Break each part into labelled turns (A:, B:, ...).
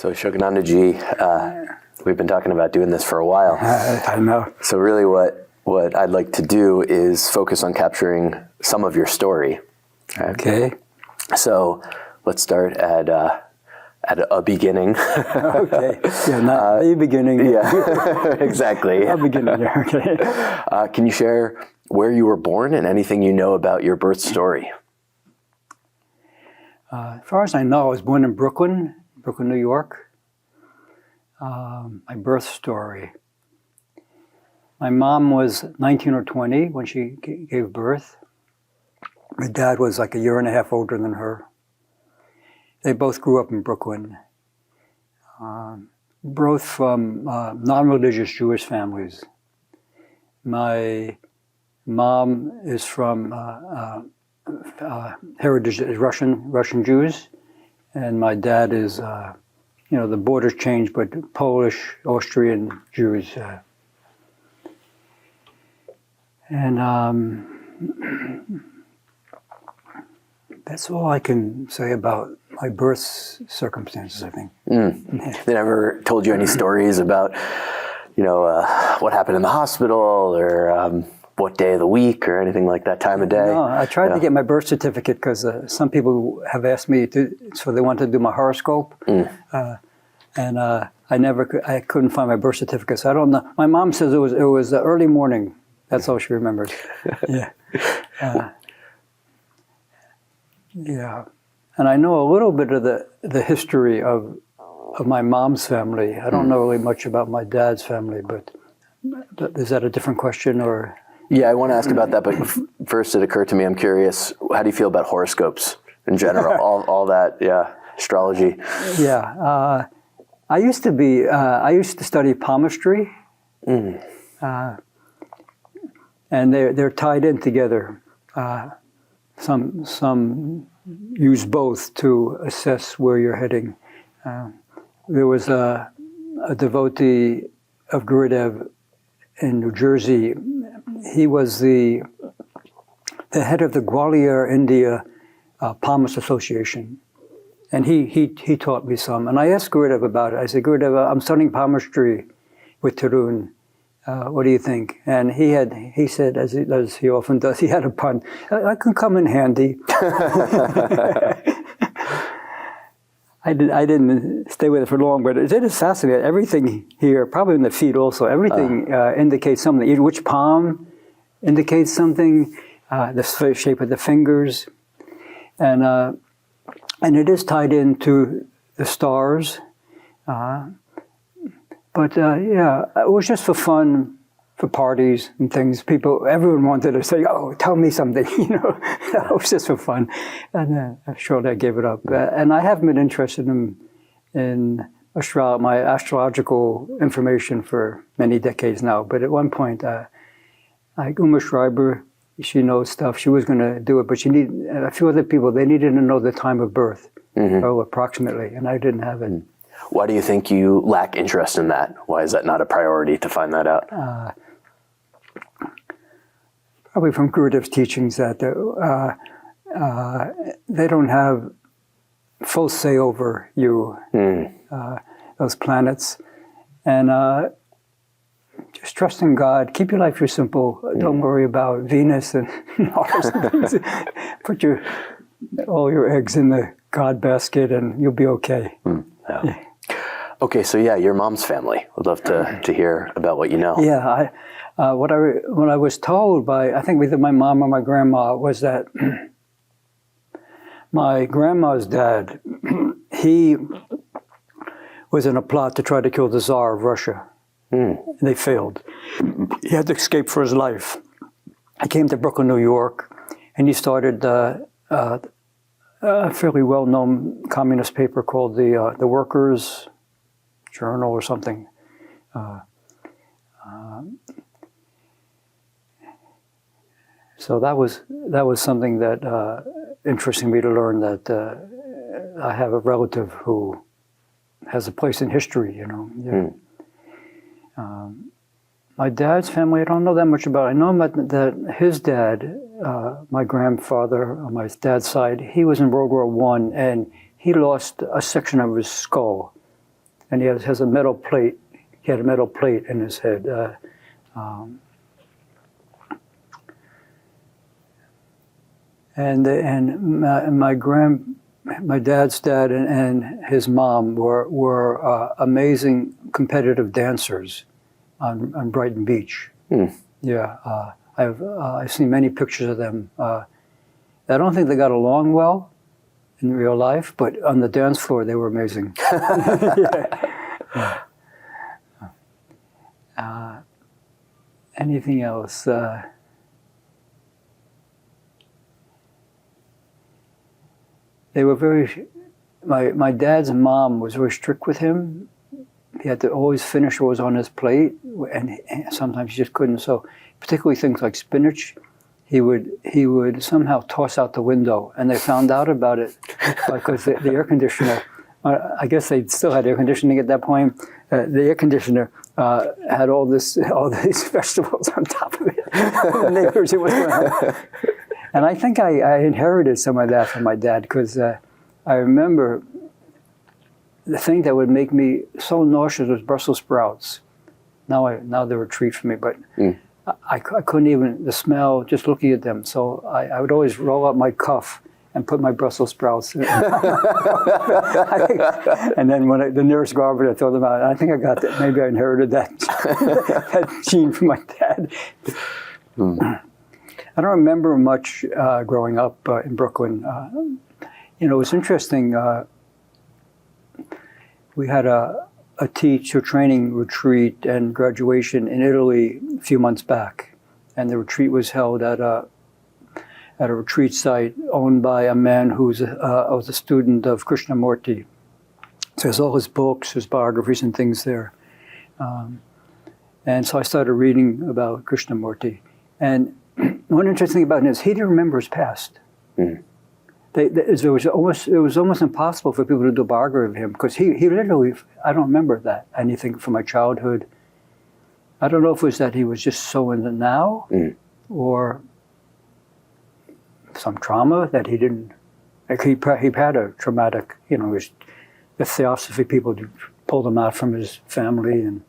A: So Shogunandaji, we've been talking about doing this for a while.
B: I know.
A: So really what I'd like to do is focus on capturing some of your story.
B: Okay.
A: So let's start at a beginning.
B: Okay. Yeah, not a beginning.
A: Yeah, exactly.
B: A beginning, okay.
A: Can you share where you were born and anything you know about your birth story?
B: As far as I know, I was born in Brooklyn, New York. My birth story. My mom was 19 or 20 when she gave birth. My dad was like a year and a half older than her. They both grew up in Brooklyn. Both from non-religious Jewish families. My mom is from heritage is Russian Jews, and my dad is, the borders changed, but Polish, Austrian Jews. That's all I can say about my birth circumstances, I think.
A: They never told you any stories about, what happened in the hospital or what day of the week or anything like that, time of day?
B: No, I tried to get my birth certificate because some people have asked me so they wanted to do my horoscope. And I couldn't find my birth certificate, so I don't know. My mom says it was early morning. That's all she remembers. Yeah. Yeah. And I know a little bit of the history of my mom's family. I don't know really much about my dad's family, but is that a different question or?
A: Yeah, I want to ask about that, but first it occurred to me, I'm curious, how do you feel about horoscopes in general? all that, astrology.
B: Yeah. I used to study palmistry. And they're tied in together. Some use both to assess where you're heading. There was a devotee of Gurudev in New Jersey. He was the head of the Gwalior, India Palmist Association. And he taught me some. And I asked Gurudev about it. I said, Gurudev, I'm studying palmistry with Tarun. What do you think? And he said, as he often does, he had a pun. I can come in handy. I didn't stay with it for long, but it is fascinating. Everything here, probably in the feet also, everything indicates something. Which palm indicates something, the shape of the fingers. And it is tied into the stars. But it was just for fun, for parties and things. Everyone wanted to say, "Oh, tell me something," It was just for fun. And shortly I gave it up. And I have been interested in my astrological information for many decades now. But at one point, Uma Schreiber, she knows stuff. She was going to do it, but she needed a few other people. They needed to know the time of birth, approximately, and I didn't have it.
A: Why do you think you lack interest in that? Why is that not a priority to find that out?
B: Probably from Gurudev's teachings that they don't have full say over you, those planets. And just trust in God. Keep your life very simple. Don't worry about Venus and Mars and things. Put all your eggs in the God basket and you'll be okay.
A: Yeah. Okay, so your mom's family. Would love to hear about what you know.
B: Yeah, what I was told by, I think either my mom or my grandma, was that my grandma's dad, he was in a plot to try to kill the Tsar of Russia. They failed. He had to escape for his life. He came to Brooklyn, New York, and he started a fairly well-known communist paper called the Workers' Journal or something. So that was something that interesting me to learn that I have a relative who has a place in history. My dad's family, I don't know that much about. I know that his dad, my grandfather on my dad's side, he was in World War I, and he lost a section of his skull and he has a metal plate. He had a metal plate in his head. My dad's dad and his mom were amazing competitive dancers on Brighton Beach. Yeah, I've seen many pictures of them. I don't think they got along well in real life, but on the dance floor they were amazing. Anything else? They were very. My dad's mom was very strict with him. He had to always finish what was on his plate, and sometimes he just couldn't. So, particularly things like spinach, he would somehow toss out the window, and they found out about it because the air conditioner. I guess they still had air conditioning at that point. The air conditioner had all these vegetables on top of it. The neighbors, it was going on. And I think I inherited some of that from my dad, because I remember the thing that would make me so nauseous was Brussels sprouts. Now they're a treat for me, but I couldn't even, the smell, just looking at them. So I would always roll up my cuff and put my Brussels sprouts in. And then when the nearest garbage, I throw them out. I think I got that. Maybe I inherited that, that gene from my dad. I don't remember much growing up in Brooklyn. It was interesting. We had a teacher training retreat and graduation in Italy a few months back, and the retreat was held at a retreat site owned by a man who was a student of Krishnamurti. So there's all his books, his biographies and things there. And so I started reading about Krishnamurti. And one interesting thing about him is he didn't remember his past. It was almost impossible for people to do a biography of him, because he literally, I don't remember that, anything from my childhood. I don't know if it was that he was just so in the now, or some trauma that he didn't, like he had a traumatic, the theosophy people pulled him out from his family, and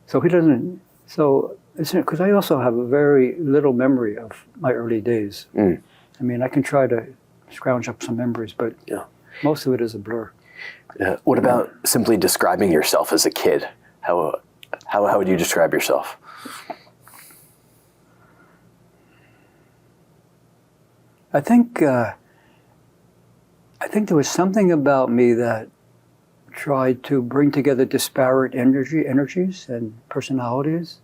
B: so he doesn't, because I also have a very little memory of my early days. I mean, I can try to scrounge up some memories, but most of it is a blur.
A: What about simply describing yourself as a kid? How would you describe yourself?
B: I think there was something about me that tried to bring together disparate energies and personalities.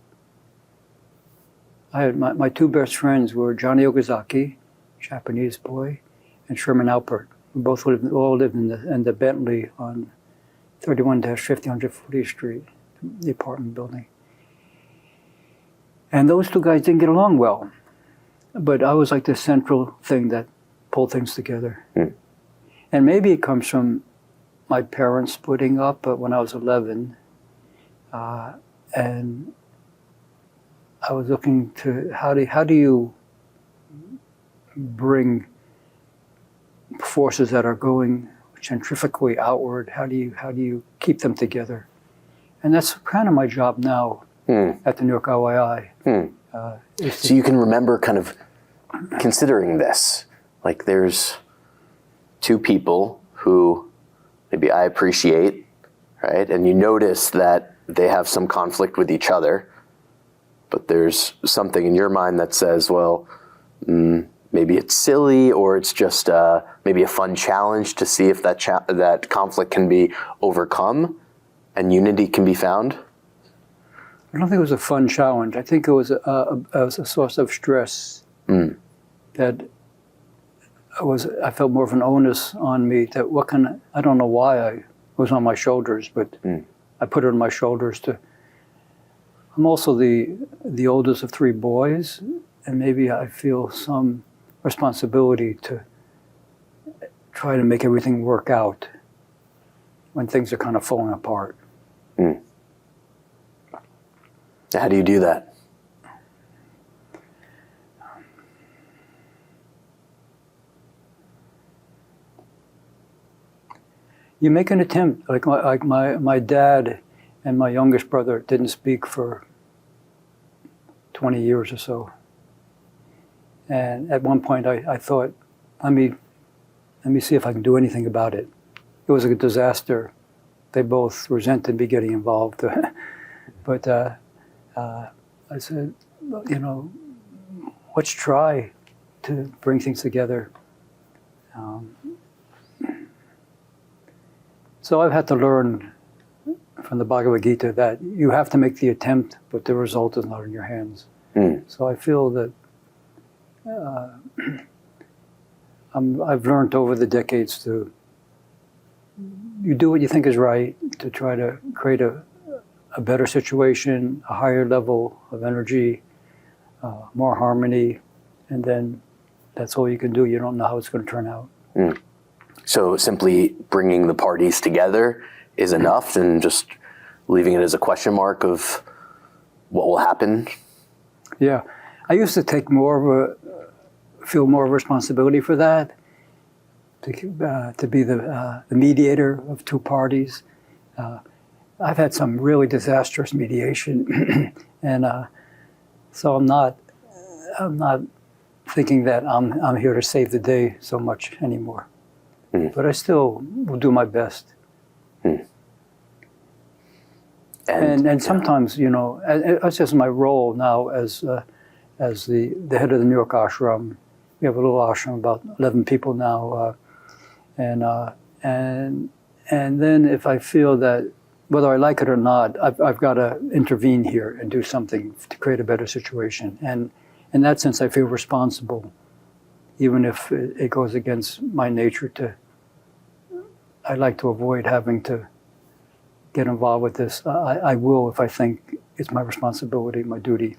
B: I had my two best friends were Johnny Okazaki, Japanese boy, and Sherman Alpert. We both all lived in the Bentley on 31-50 on 40th Street, the apartment building. And those two guys didn't get along well, but I was like the central thing that pulled things together. And maybe it comes from my parents splitting up when I was 11, and I was looking to how do you bring forces that are going centrifugally outward? How do you keep them together? And that's kind of my job now at the New York OII.
A: So you can remember kind of considering this, like there's two people who maybe I appreciate, right? And you notice that they have some conflict with each other, but there's something in your mind that says, well, maybe it's silly, or it's just maybe a fun challenge to see if that conflict can be overcome and unity can be found?
B: I don't think it was a fun challenge. I think it was a source of stress that I felt more of an onus on me. That I don't know why it was on my shoulders, but I put it on my shoulders to. I'm also the oldest of three boys, and maybe I feel some responsibility to try to make everything work out when things are kind of falling apart.
A: How do you do that?
B: you make an attempt. Like my dad and my youngest brother didn't speak for 20 years or so. And at one point I thought, let me see if I can do anything about it. It was a disaster. They both resented me getting involved. But I said, you know, let's try to bring things together. So I've had to learn from the Bhagavad Gita that you have to make the attempt, but the result is not in your hands. So I feel that I've learned over the decades to you do what you think is right to try to create a better situation, a higher level of energy, more harmony, and then that's all you can do. You don't know how it's going to turn out.
A: So simply bringing the parties together is enough, and just leaving it as a question mark of what will happen?
B: Yeah. I used to take feel more of a responsibility for that, to be the mediator of two parties. I've had some really disastrous mediation, and so I'm not thinking that I'm here to save the day so much anymore. But I still will do my best. And sometimes, you know, that's just my role now as the head of the New York Ashram. We have a little ashram, about 11 people now, and then if I feel that whether I like it or not, I've got to intervene here and do something to create a better situation. And in that sense, I feel responsible, even if it goes against my nature I like to avoid having to get involved with this. I will if I think it's my responsibility, my duty.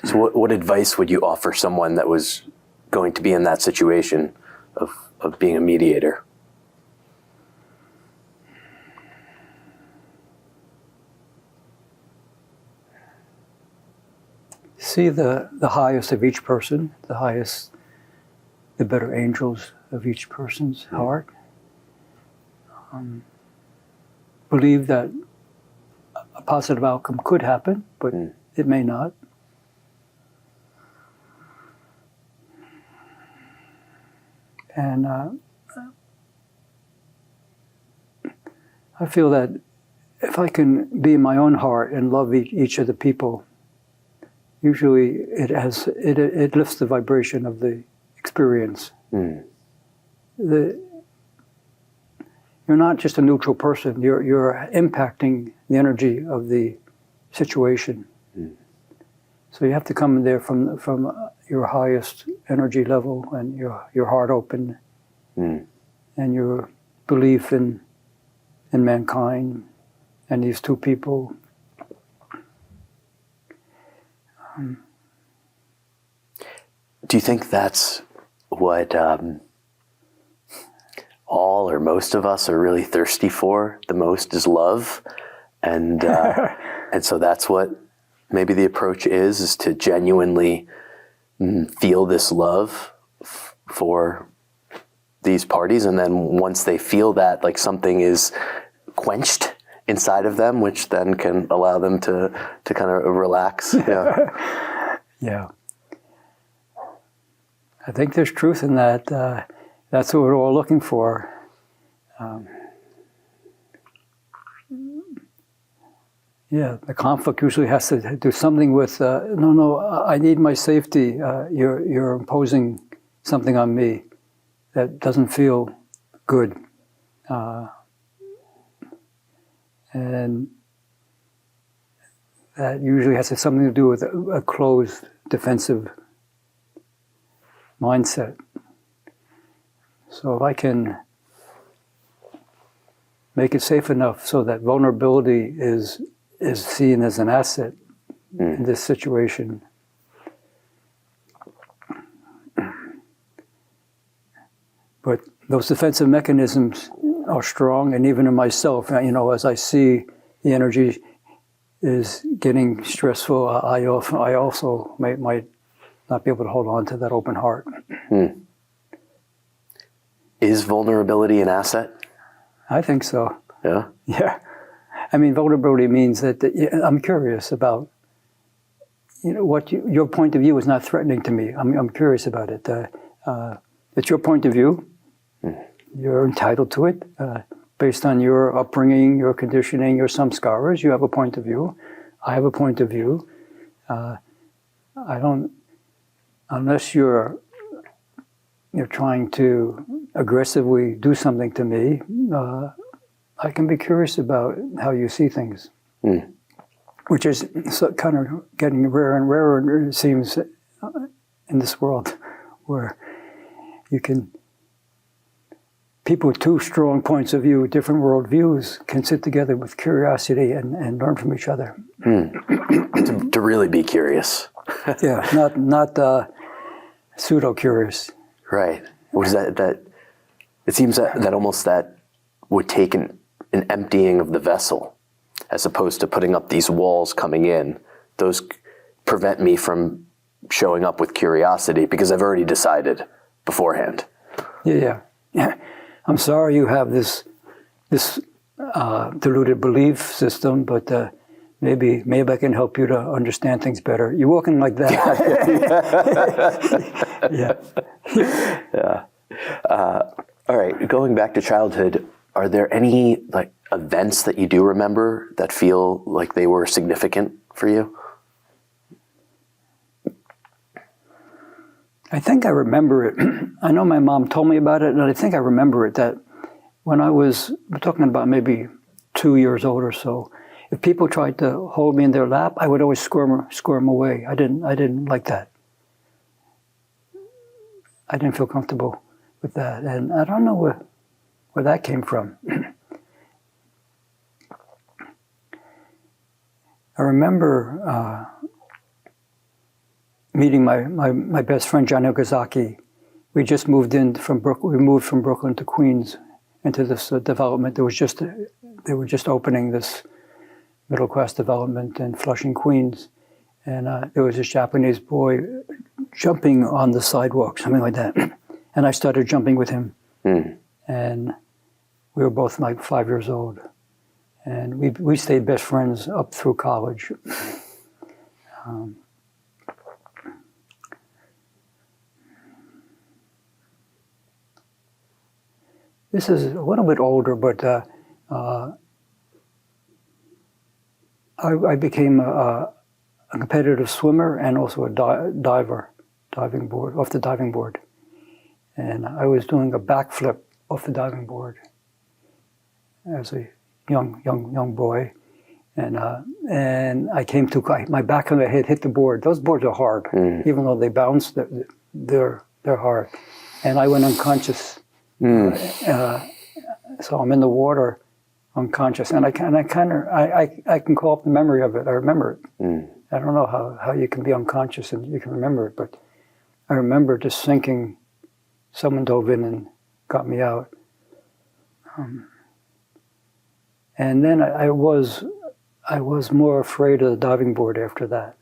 A: So what advice would you offer someone that was going to be in that situation of being a mediator?
B: See the highest of each person, the better angels of each person's heart. Believe that a positive outcome could happen, but it may not. And I feel that if I can be in my own heart and love each of the people, usually it lifts the vibration of the experience. You're not just a neutral person. You're impacting the energy of the situation. So you have to come in there from your highest energy level and your heart open, and your belief in mankind and these two people.
A: Do you think that's what all or most of us are really thirsty for? The most is love, and so that's what maybe the approach is to genuinely feel this love for these parties, and then once they feel that, like something is quenched inside of them, which then can allow them to kind of relax. Yeah.
B: Yeah. I think there's truth in that. That's what we're all looking for. Yeah, the conflict usually has to do something with, no, I need my safety. You're imposing something on me that doesn't feel good. And that usually has something to do with a closed, defensive mindset. So if I can make it safe enough so that vulnerability is seen as an asset in this situation, but those defensive mechanisms are strong, and even in myself, you know, as I see the energy is getting stressful, I also might not be able to hold on to that open heart.
A: Is vulnerability an asset?
B: I think so.
A: Yeah?
B: Yeah. I mean, vulnerability means that I'm curious about, what your point of view is not threatening to me. I'm curious about it. It's your point of view. You're entitled to it. Based on your upbringing, your conditioning, your samskaras, you have a point of view. I have a point of view. I don't, unless you're trying to aggressively do something to me, I can be curious about how you see things, which is kind of getting rarer and rarer, it seems, in this world, where people with two strong points of view, different worldviews, can sit together with curiosity and learn from each other.
A: To really be curious.
B: Yeah, not pseudo-curious.
A: Right. What is that? It seems that almost that would take an emptying of the vessel, as opposed to putting up these walls coming in. Those prevent me from showing up with curiosity because I've already decided beforehand.
B: Yeah. I'm sorry you have this deluded belief system, but maybe I can help you to understand things better. You're walking like that.
A: Yeah. All right. Going back to childhood, are there any events that you do remember that feel like they were significant for you?
B: I think I remember it. I know my mom told me about it, and I think I remember it, that when we're talking about maybe 2 years old or so, if people tried to hold me in their lap, I would always squirm away. I didn't like that. I didn't feel comfortable with that, and I don't know where that came from. I remember meeting my best friend John Okazaki. We just moved from Brooklyn to Queens into this development. They were just opening this middle class development in Flushing, Queens, and there was this Japanese boy jumping on the sidewalk, something like that, and I started jumping with him, and we were both like 5 years old, and we stayed best friends up through college. This is a little bit older, but I became a competitive swimmer and also a diving board, and I was doing a backflip off the diving board as a young boy, and I came to my back of my head hit the board. Those boards are hard, even though they bounce. They're hard, and I went unconscious. So I'm in the water, unconscious, and I can call up the memory of it. I remember it. I don't know how you can be unconscious and you can remember it, but I remember just sinking. Someone dove in and got me out, and then I was more afraid of the diving board after that.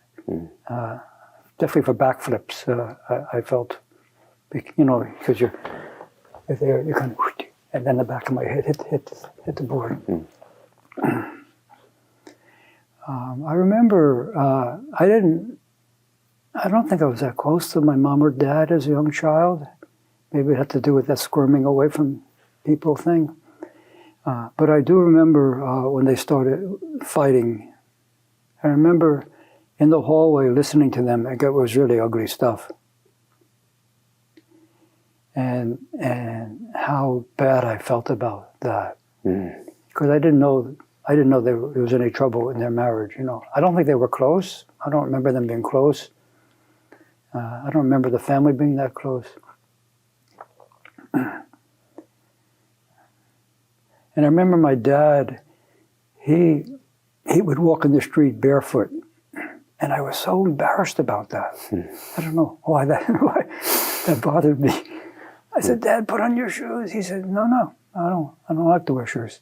B: Definitely for backflips, I felt, because you're there, you kind of, and then the back of my head hit the board. I remember I don't think I was that close to my mom or dad as a young child. Maybe it had to do with that squirming away from people thing. But I do remember when they started fighting. I remember in the hallway listening to them. It was really ugly stuff. And how bad I felt about that, because I didn't know there was any trouble in their marriage. I don't think they were close. I don't remember them being close. I don't remember the family being that close. And I remember my dad. He would walk in the street barefoot, and I was so embarrassed about that. I don't know why that bothered me. I said, "Dad, put on your shoes." He said, "No, I don't like to wear shoes."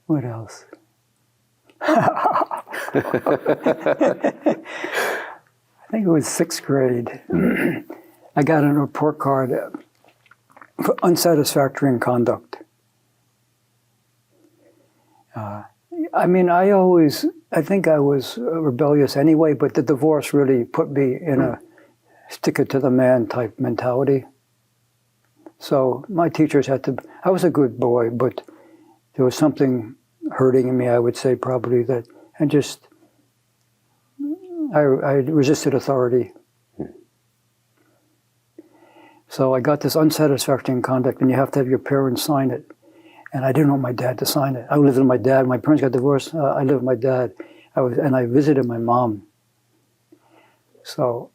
B: What else? I think it was 6th grade. I got a report card for unsatisfactory in conduct. I think I was rebellious anyway, but the divorce really put me in a stick-it-to-the-man type mentality. So my teachers I was a good boy, but there was something hurting in me, I would say, probably, I resisted authority. So I got this unsatisfactory in conduct, and you have to have your parents sign it. And I didn't want my dad to sign it. I lived with my dad. My parents got divorced. I lived with my dad. I visited my mom. So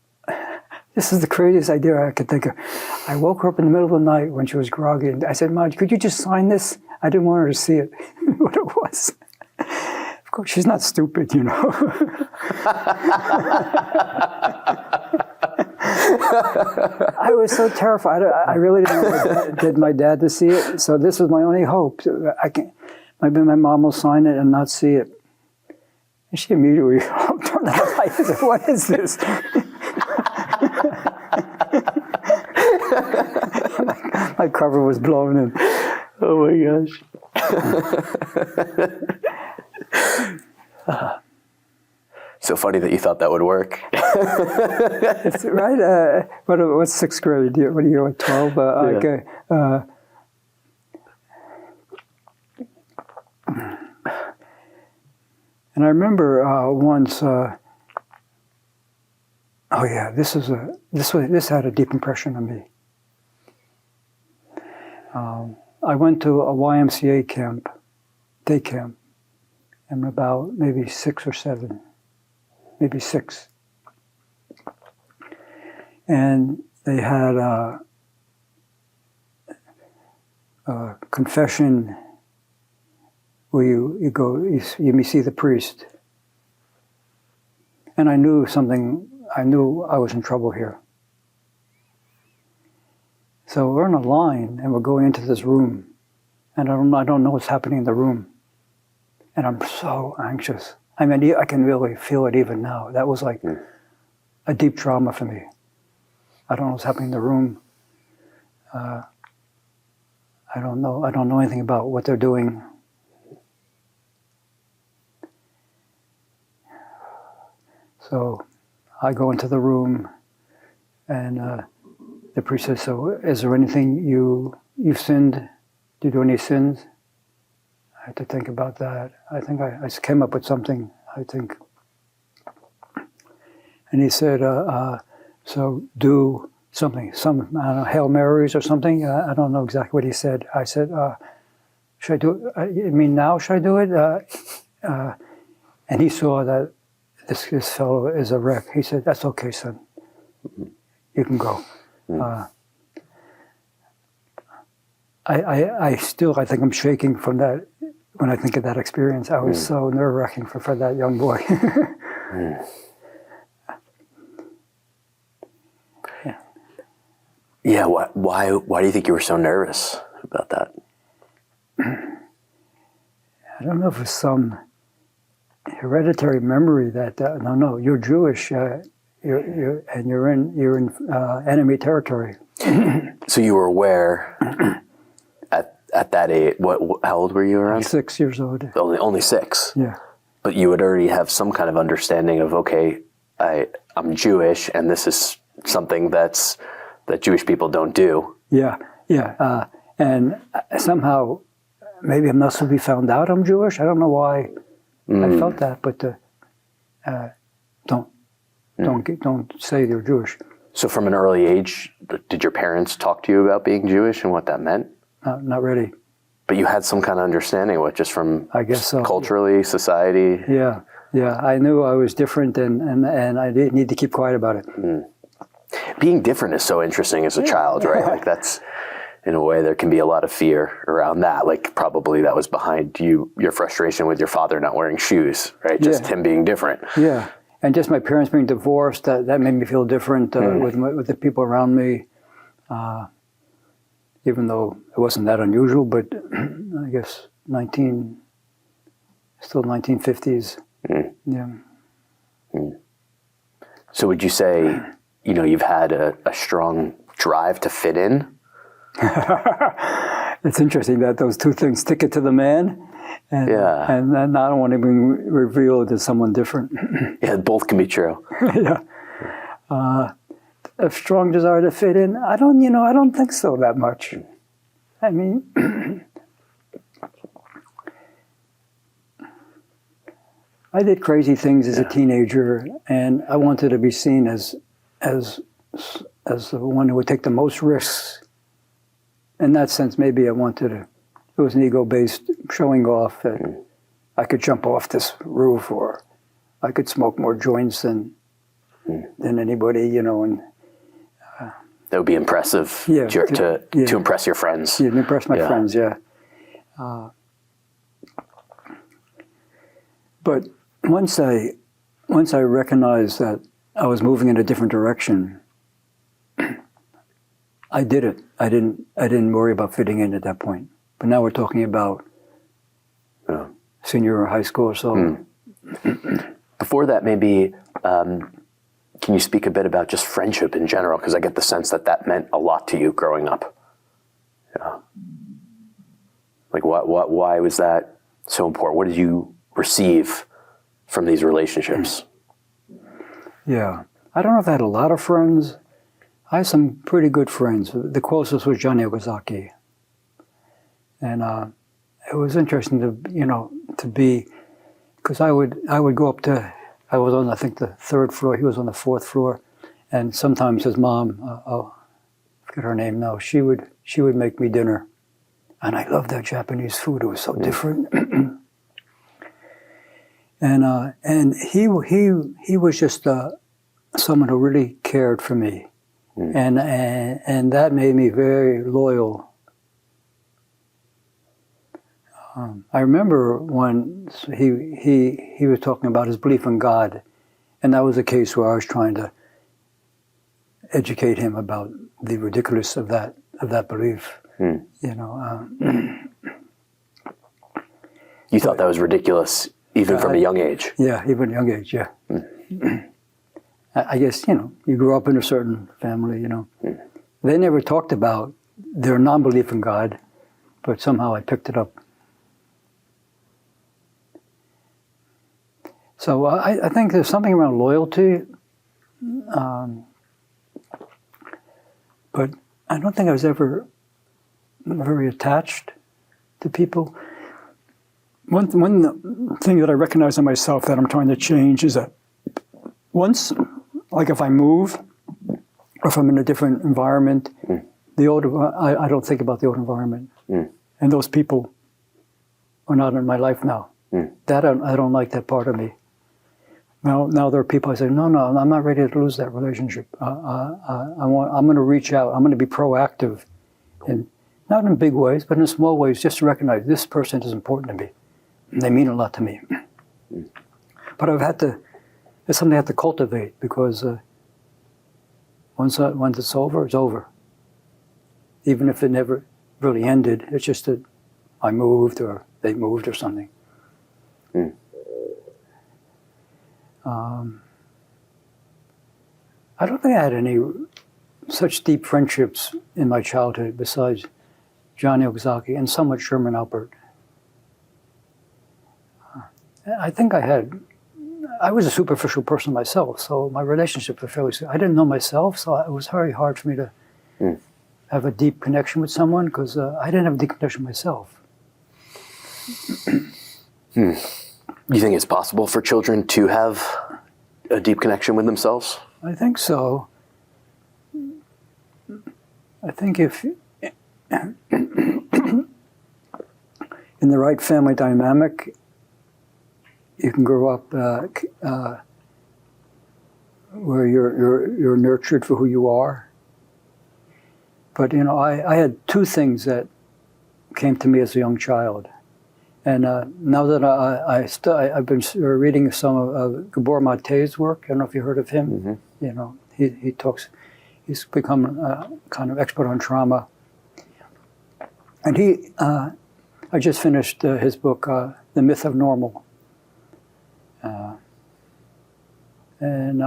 B: this is the craziest idea I could think of. I woke her up in the middle of the night when she was groggy. And I said, Mom, could you just sign this? I didn't want her to see it, what it was. Of course, she's not stupid, you know. I was so terrified. I really didn't want my dad to see it. So this was my only hope. Maybe my mom will sign it and not see it. And she immediately turned on the light and said, what is this? My cover was blown in. Oh my gosh.
A: So funny that you thought that would work.
B: It's, right? What's sixth grade? What are you, 12?
A: Yeah.
B: Okay. And I remember once. This had a deep impression on me. I went to a YMCA camp, day camp, and about maybe 6 or 7. Maybe 6. And they had a confession where you go, you see the priest. And I knew I was in trouble here. So we're in a line and we're going into this room. And I don't know what's happening in the room. And I'm so anxious. I mean, I can really feel it even now. That was like a deep trauma for me. I don't know what's happening in the room. I don't know anything about what they're doing. So I go into the room, and the priest says, "So, is there anything you've sinned? Did you do any sins?" I had to think about that. I think I came up with something, I think. And he said, so do something, I don't know, Hail Marys or something. I don't know exactly what he said. I said, should I do it? You mean now, should I do it? And he saw that this fellow is a wreck. He said, that's okay, son. You can go. I think I'm shaking from that. When I think of that experience, I was so nerve-wracking for that young boy.
A: Yeah. Why do you think you were so nervous about that?
B: I don't know if it's some hereditary memory that no, you're Jewish, and you're in enemy territory.
A: So you were aware at that age. How old were you around? 6
B: years old.
A: Only 6.
B: Yeah.
A: But you would already have some kind of understanding of, okay, I'm Jewish, and this is something that Jewish people don't do.
B: Yeah. And somehow, maybe I must have found out I'm Jewish. I don't know why I felt that, but don't say you're Jewish.
A: So from an early age, did your parents talk to you about being Jewish and what that meant?
B: Not really.
A: But you had some kind of understanding of it, just from,
B: I guess so,
A: culturally, society?
B: Yeah. I knew I was different, and I didn't need to keep quiet about it.
A: Being different is so interesting as a child, right? Like that's, in a way, there can be a lot of fear around that. Like probably that was behind your frustration with your father not wearing shoes, right? Just him being different.
B: Yeah, and just my parents being divorced, that made me feel different with the people around me. Even though it wasn't that unusual, but I guess still 1950s. Yeah.
A: So would you say you've had a strong drive to fit in.
B: It's interesting that those two things stick it to the man, and not want to be revealed as someone different.
A: Yeah, both can be true.
B: Yeah. A strong desire to fit in. I don't think so that much. I mean, I did crazy things as a teenager, and I wanted to be seen as the one who would take the most risks. In that sense, maybe I wanted to. It was an ego-based showing off that I could jump off this roof, or I could smoke more joints than anybody, and
A: that would be impressive to impress your friends.
B: Yeah, impress my friends. Yeah. But once I recognized that I was moving in a different direction, I did it. I didn't worry about fitting in at that point. But now we're talking about senior high school or so.
A: Before that, maybe can you speak a bit about just friendship in general? Because I get the sense that meant a lot to you growing up. Yeah. Like why was that so important? What did you receive from these relationships?
B: Yeah. I don't know if I had a lot of friends. I had some pretty good friends. The closest was John Yogazaki. And it was interesting to be, because I would go up to, I was on, I think, the 3rd floor, he was on the 4th floor, and sometimes his mom, I forget her name now, she would make me dinner. And I loved that Japanese food, it was so different. And he was just someone who really cared for me. And that made me very loyal. I remember when he was talking about his belief in God, and that was a case where I was trying to educate him about the ridiculousness of that belief. You
A: thought that was ridiculous even from a young age?
B: Yeah, even a young age, yeah. I guess, you grew up in a certain family, They never talked about their non-belief in God, but somehow I picked it up. So I think there's something around loyalty, but I don't think I was ever very attached to people. One thing that I recognize in myself that I'm trying to change is that once, like if I move, or if I'm in a different environment, I don't think about the old environment. And those people are not in my life now. That I don't like that part of me. Now there are people I say, no, I'm not ready to lose that relationship. I'm going to reach out. I'm going to be proactive, and not in big ways, but in small ways, just to recognize this person is important to me. And they mean a lot to me. But it's something I have to cultivate, because once it's over, it's over. Even if it never really ended, it's just that I moved or they moved or something. I don't think I had any such deep friendships in my childhood besides John Yogazaki and somewhat Sherman Alpert. I think I was a superficial person myself, so my relationships were fairly, I didn't know myself, so it was very hard for me to have a deep connection with someone, because I didn't have a deep connection myself.
A: You think it's possible for children to have a deep connection with themselves?
B: I think so. I think if in the right family dynamic, you can grow up where you're nurtured for who you are. But I had two things that came to me as a young child. And now that I've been reading some of Gabor Mate's work. I don't know if you heard of him. He talks. He's become kind of expert on trauma. And I just finished his book, The Myth of Normal. And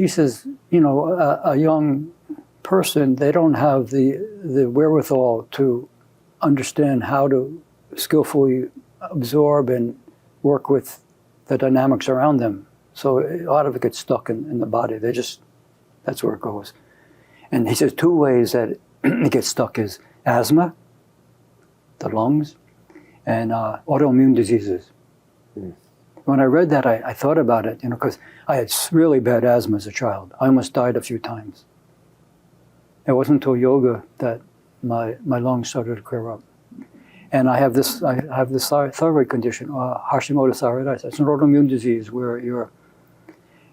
B: he says, a young person, they don't have the wherewithal to understand how to skillfully absorb and work with the dynamics around them. So a lot of it gets stuck in the body. That's where it goes. And he says 2 ways that it gets stuck is asthma, the lungs, and autoimmune diseases. Mm. When I read that, I thought about it, because I had really bad asthma as a child. I almost died a few times. It wasn't until yoga that my lungs started to clear up. And I have this thyroid condition, Hashimoto's thyroiditis. It's an autoimmune disease where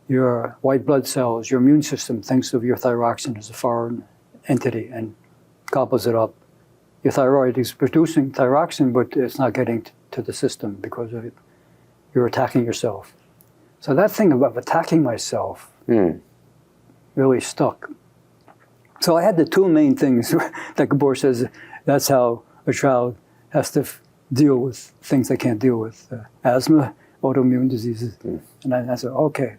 B: your white blood cells, your immune system thinks of your thyroxine as a foreign entity and gobbles it up. Your thyroid is producing thyroxine, but it's not getting to the system because of it. You're attacking yourself. So that thing about attacking myself really stuck. So I had the 2 main things that Gabor says, that's how a child has to deal with things they can't deal with. Asthma, autoimmune diseases. Mm. And I said, okay,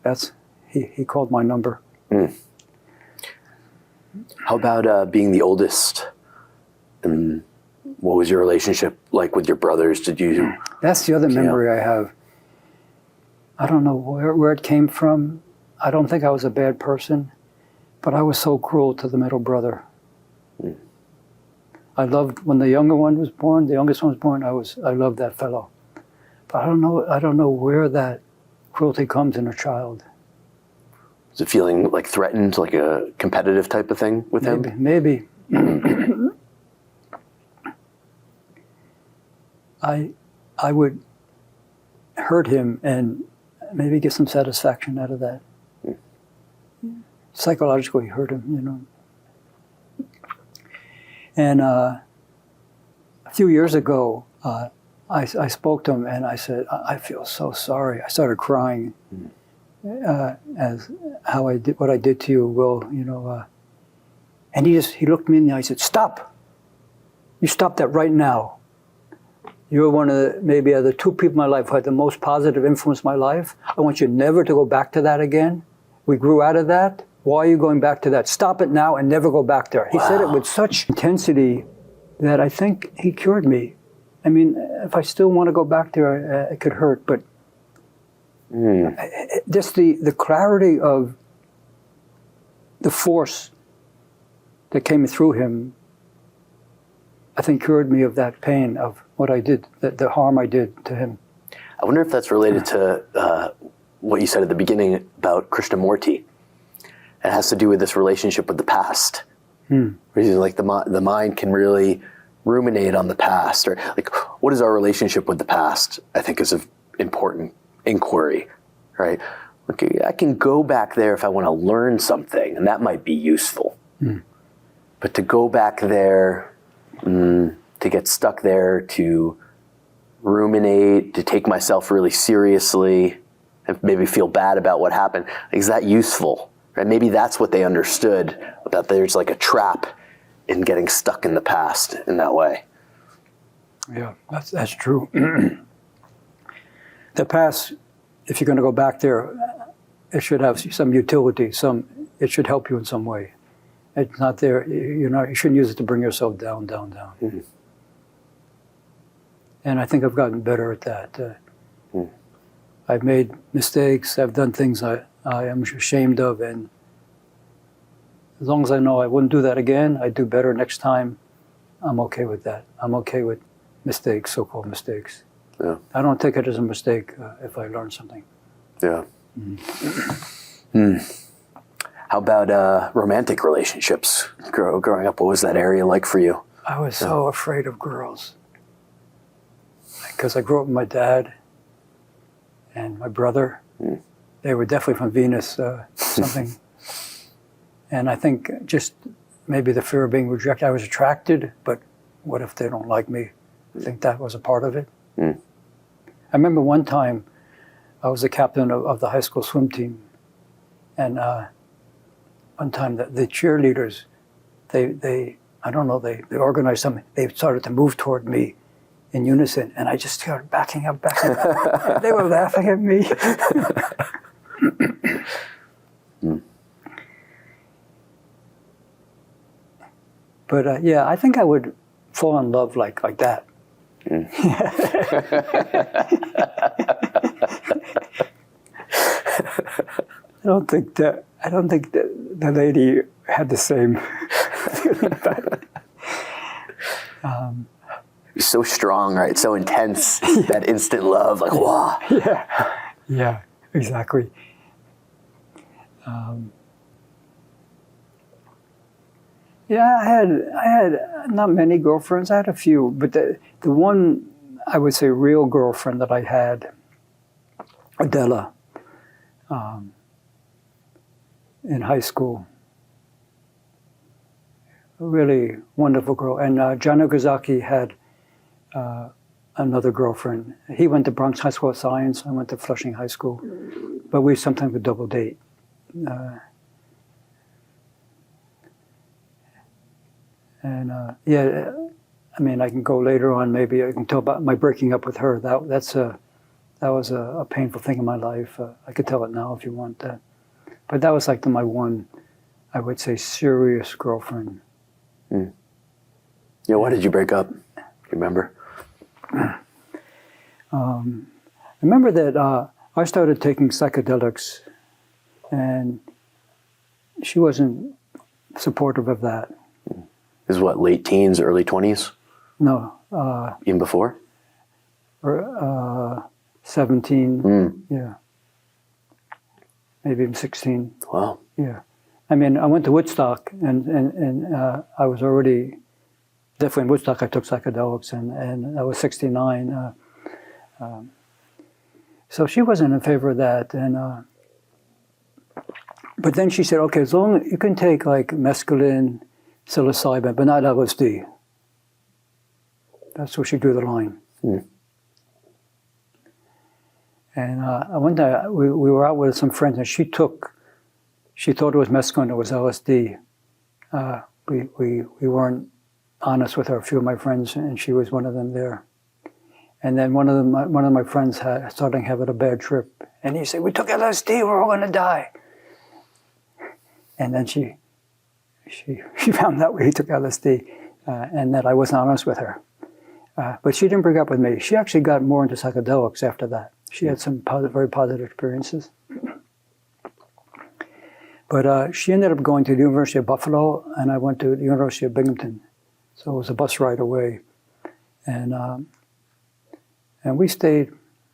B: he called my number. Mm.
A: How about being the oldest? And what was your relationship like with your brothers? Did you?
B: That's the other memory I have. I don't know where it came from. I don't think I was a bad person, but I was so cruel to the middle brother. Mm. I loved when the younger one was born. The youngest one was born. I loved that fellow, but I don't know where that cruelty comes in a child.
A: Is it feeling like threatened, like a competitive type of thing with him?
B: Maybe. I would hurt him and maybe get some satisfaction out of that. Psychologically hurt him, And a few years ago, I spoke to him and I said, I feel so sorry. I started crying as how I did what I did to you, Will, and he looked me in the eye and said, stop. You stop that right now. You're one of the 2 people in my life who had the most positive influence in my life. I want you never to go back to that again. We grew out of that. Why are you going back to that? Stop it now and never go back there. He said it with such intensity that I think he cured me. I mean, if I still want to go back there, it could hurt, but just the clarity of the force that came through him, I think cured me of that pain of what I did, the harm I did to him.
A: I wonder if that's related to what you said at the beginning about Krishnamurti. It has to do with this relationship with the past. Like the mind can really ruminate on the past, or like, what is our relationship with the past? I think is an important inquiry, right? Okay, I can go back there if I want to learn something, and that might be useful. But to go back there, to get stuck there, to ruminate, to take myself really seriously, and maybe feel bad about what happened, is that useful? Right? Maybe that's what they understood, about there's like a trap in getting stuck in the past in that way.
B: Yeah, that's true. The past, if you're going to go back there, it should have some utility. It should help you in some way. It's not there. You shouldn't use it to bring yourself down. Mm-hmm. And I think I've gotten better at that. I've made mistakes. I've done things I am ashamed of, and as long as I know I wouldn't do that again, I'd do better next time, I'm okay with that. I'm okay with mistakes, so-called mistakes. Yeah. I don't take it as a mistake if I learn something.
A: Yeah. How about romantic relationships? Growing up, what was that area like for you?
B: I was so afraid of girls. Because I grew up with my dad and my brother. They were definitely from Venus, something. And I think just maybe the fear of being rejected. I was attracted, but what if they don't like me? I think that was a part of it. I remember one time I was the captain of the high school swim team. And one time the cheerleaders, they organized something. They started to move toward me in unison, and I just started backing up. They were laughing at me. But yeah, I think I would fall in love like that.
A: Mm.
B: I don't think that the lady had the same feeling about it.
A: So strong, right? So intense. That instant love, like wow.
B: Yeah, exactly. Yeah, I had not many girlfriends. I had a few, but the one I would say real girlfriend that I had, Adela, in high school. A really wonderful girl. And John Okazaki had another girlfriend. He went to Bronx High School of Science. I went to Flushing High School. But we sometimes would double date. Yeah, I mean, I can go later on. Maybe I can tell about my breaking up with her. That was a painful thing in my life. I could tell it now if you want that. But that was like my one, I would say, serious girlfriend.
A: Mm. Yeah, why did you break up? You remember?
B: I remember that I started taking psychedelics, and she wasn't supportive of that.
A: This is what, late teens, early 20s?
B: No.
A: Even before?
B: 17, yeah. Maybe even 16.
A: Wow.
B: Yeah. I mean, I went to Woodstock, and I was already, definitely in Woodstock I took psychedelics, and I was 69. So she wasn't in favor of that. But then she said, okay, as long as you can take like mescaline, psilocybin, but not LSD. That's where she drew the line.
A: Mm.
B: And one day we were out with some friends, and she thought it was mescaline, it was LSD. We weren't honest with her, a few of my friends, and she was one of them there. And then one of my friends started having a bad trip, and he said, "We took LSD, we're all going to die." And then she found out he took LSD, and that I wasn't honest with her. But she didn't break up with me. She actually got more into psychedelics after that. She had some very positive experiences. But she ended up going to the University of Buffalo, and I went to the University of Binghamton. So it was a bus ride away. And we stayed,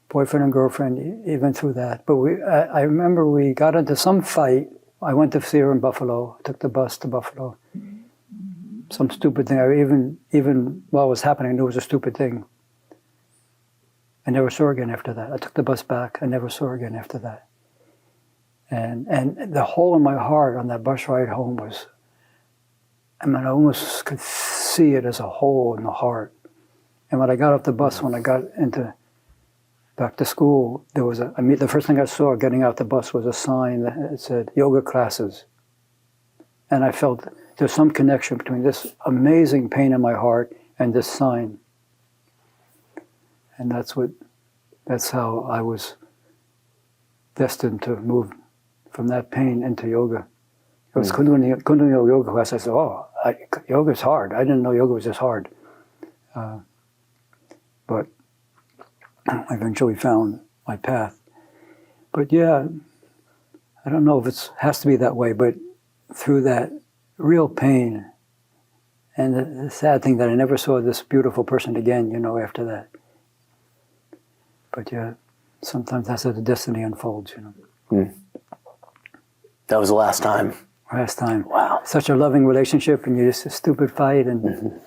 B: boyfriend and girlfriend, even through that. But I remember we got into some fight. I went to see her in Buffalo, took the bus to Buffalo. Some stupid thing. Even while it was happening, I knew it was a stupid thing. I never saw her again after that. I took the bus back. I never saw her again after that. And the hole in my heart on that bus ride home was, I mean, I almost could see it as a hole in the heart. And when I got off the bus, when I got back to school, the first thing I saw getting out the bus was a sign that said yoga classes. And I felt there's some connection between this amazing pain in my heart and this sign. And that's how I was destined to move from that pain into yoga. It was Kundalini yoga class. I said, yoga's hard. I didn't know yoga was this hard. But I eventually found my path. But yeah, I don't know if it has to be that way, but through that real pain and the sad thing that I never saw this beautiful person again, after that. But yeah, sometimes that's how the destiny unfolds,
A: Mm. That was the last time.
B: Last time.
A: Wow.
B: Such a loving relationship, and you just a stupid fight. And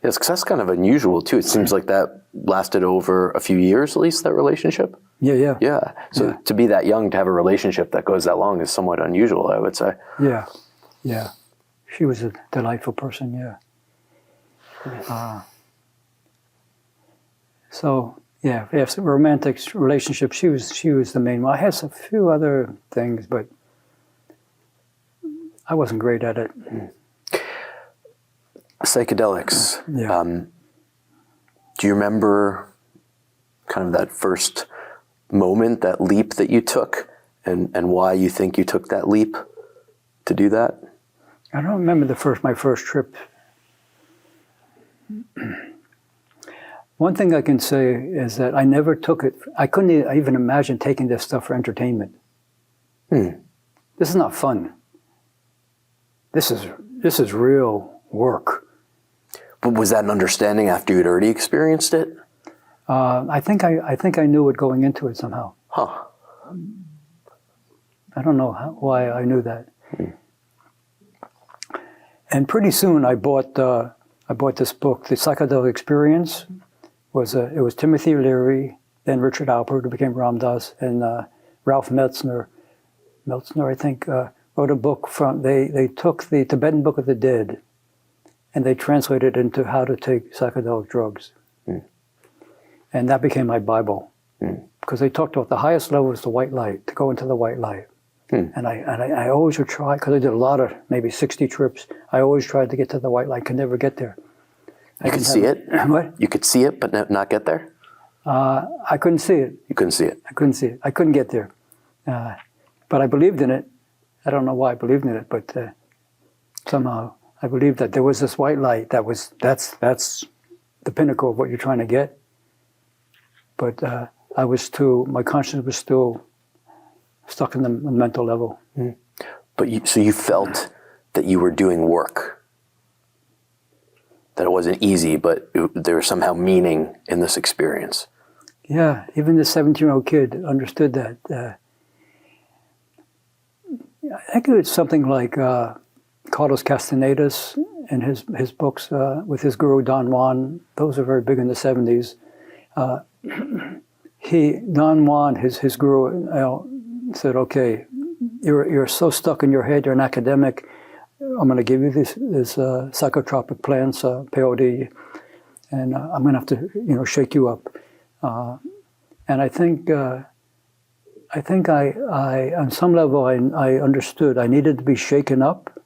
A: Yes, because that's kind of unusual too. It seems like that lasted over a few years, at least, that relationship.
B: Yeah.
A: Yeah. So to be that young, to have a relationship that goes that long is somewhat unusual, I would say.
B: Yeah. She was a delightful person, yeah. Romantic relationship, she was the main one. I had a few other things, but I wasn't great at it.
A: Psychedelics.
B: Yeah.
A: Do you remember kind of that first moment, that leap that you took, and why you think you took that leap to do that?
B: I don't remember my first trip One thing I can say is that I never took it. I couldn't even imagine taking this stuff for entertainment. This is not fun. This is real work.
A: But was that an understanding after you'd already experienced it?
B: I think I knew it going into it somehow.
A: Huh.
B: I don't know why I knew that. And pretty soon I bought this book, The Psychedelic Experience. It was Timothy Leary, then Richard Alpert, who became Ram Dass, and Ralph Meltzer, I think, wrote a book from. They took the Tibetan Book of the Dead, and they translated it into how to take psychedelic drugs. And that became my Bible, because they talked about the highest level was the white light, to go into the white light. And I always would try, because I did a lot of, maybe 60 trips, I always tried to get to the white light, could never get there.
A: You could see it?
B: What?
A: You could see it, but not get there?
B: I couldn't see it.
A: You couldn't see it?
B: I couldn't see it. I couldn't get there. But I believed in it. I don't know why I believed in it, but somehow I believed that there was this white light that's the pinnacle of what you're trying to get. But my conscience was still stuck in the mental level.
A: But so you felt that you were doing work, that it wasn't easy, but there was somehow meaning in this experience.
B: Yeah, even the 17-year-old kid understood that. I think it was something like Carlos Castaneda's in his books with his guru Don Juan. Those are very big in the 70s. Don Juan, his guru, said, "Okay, you're so stuck in your head. You're an academic. I'm going to give you this psychotropic plants, peyote, and I'm going to have to shake you up." And I think I on some level I understood I needed to be shaken up,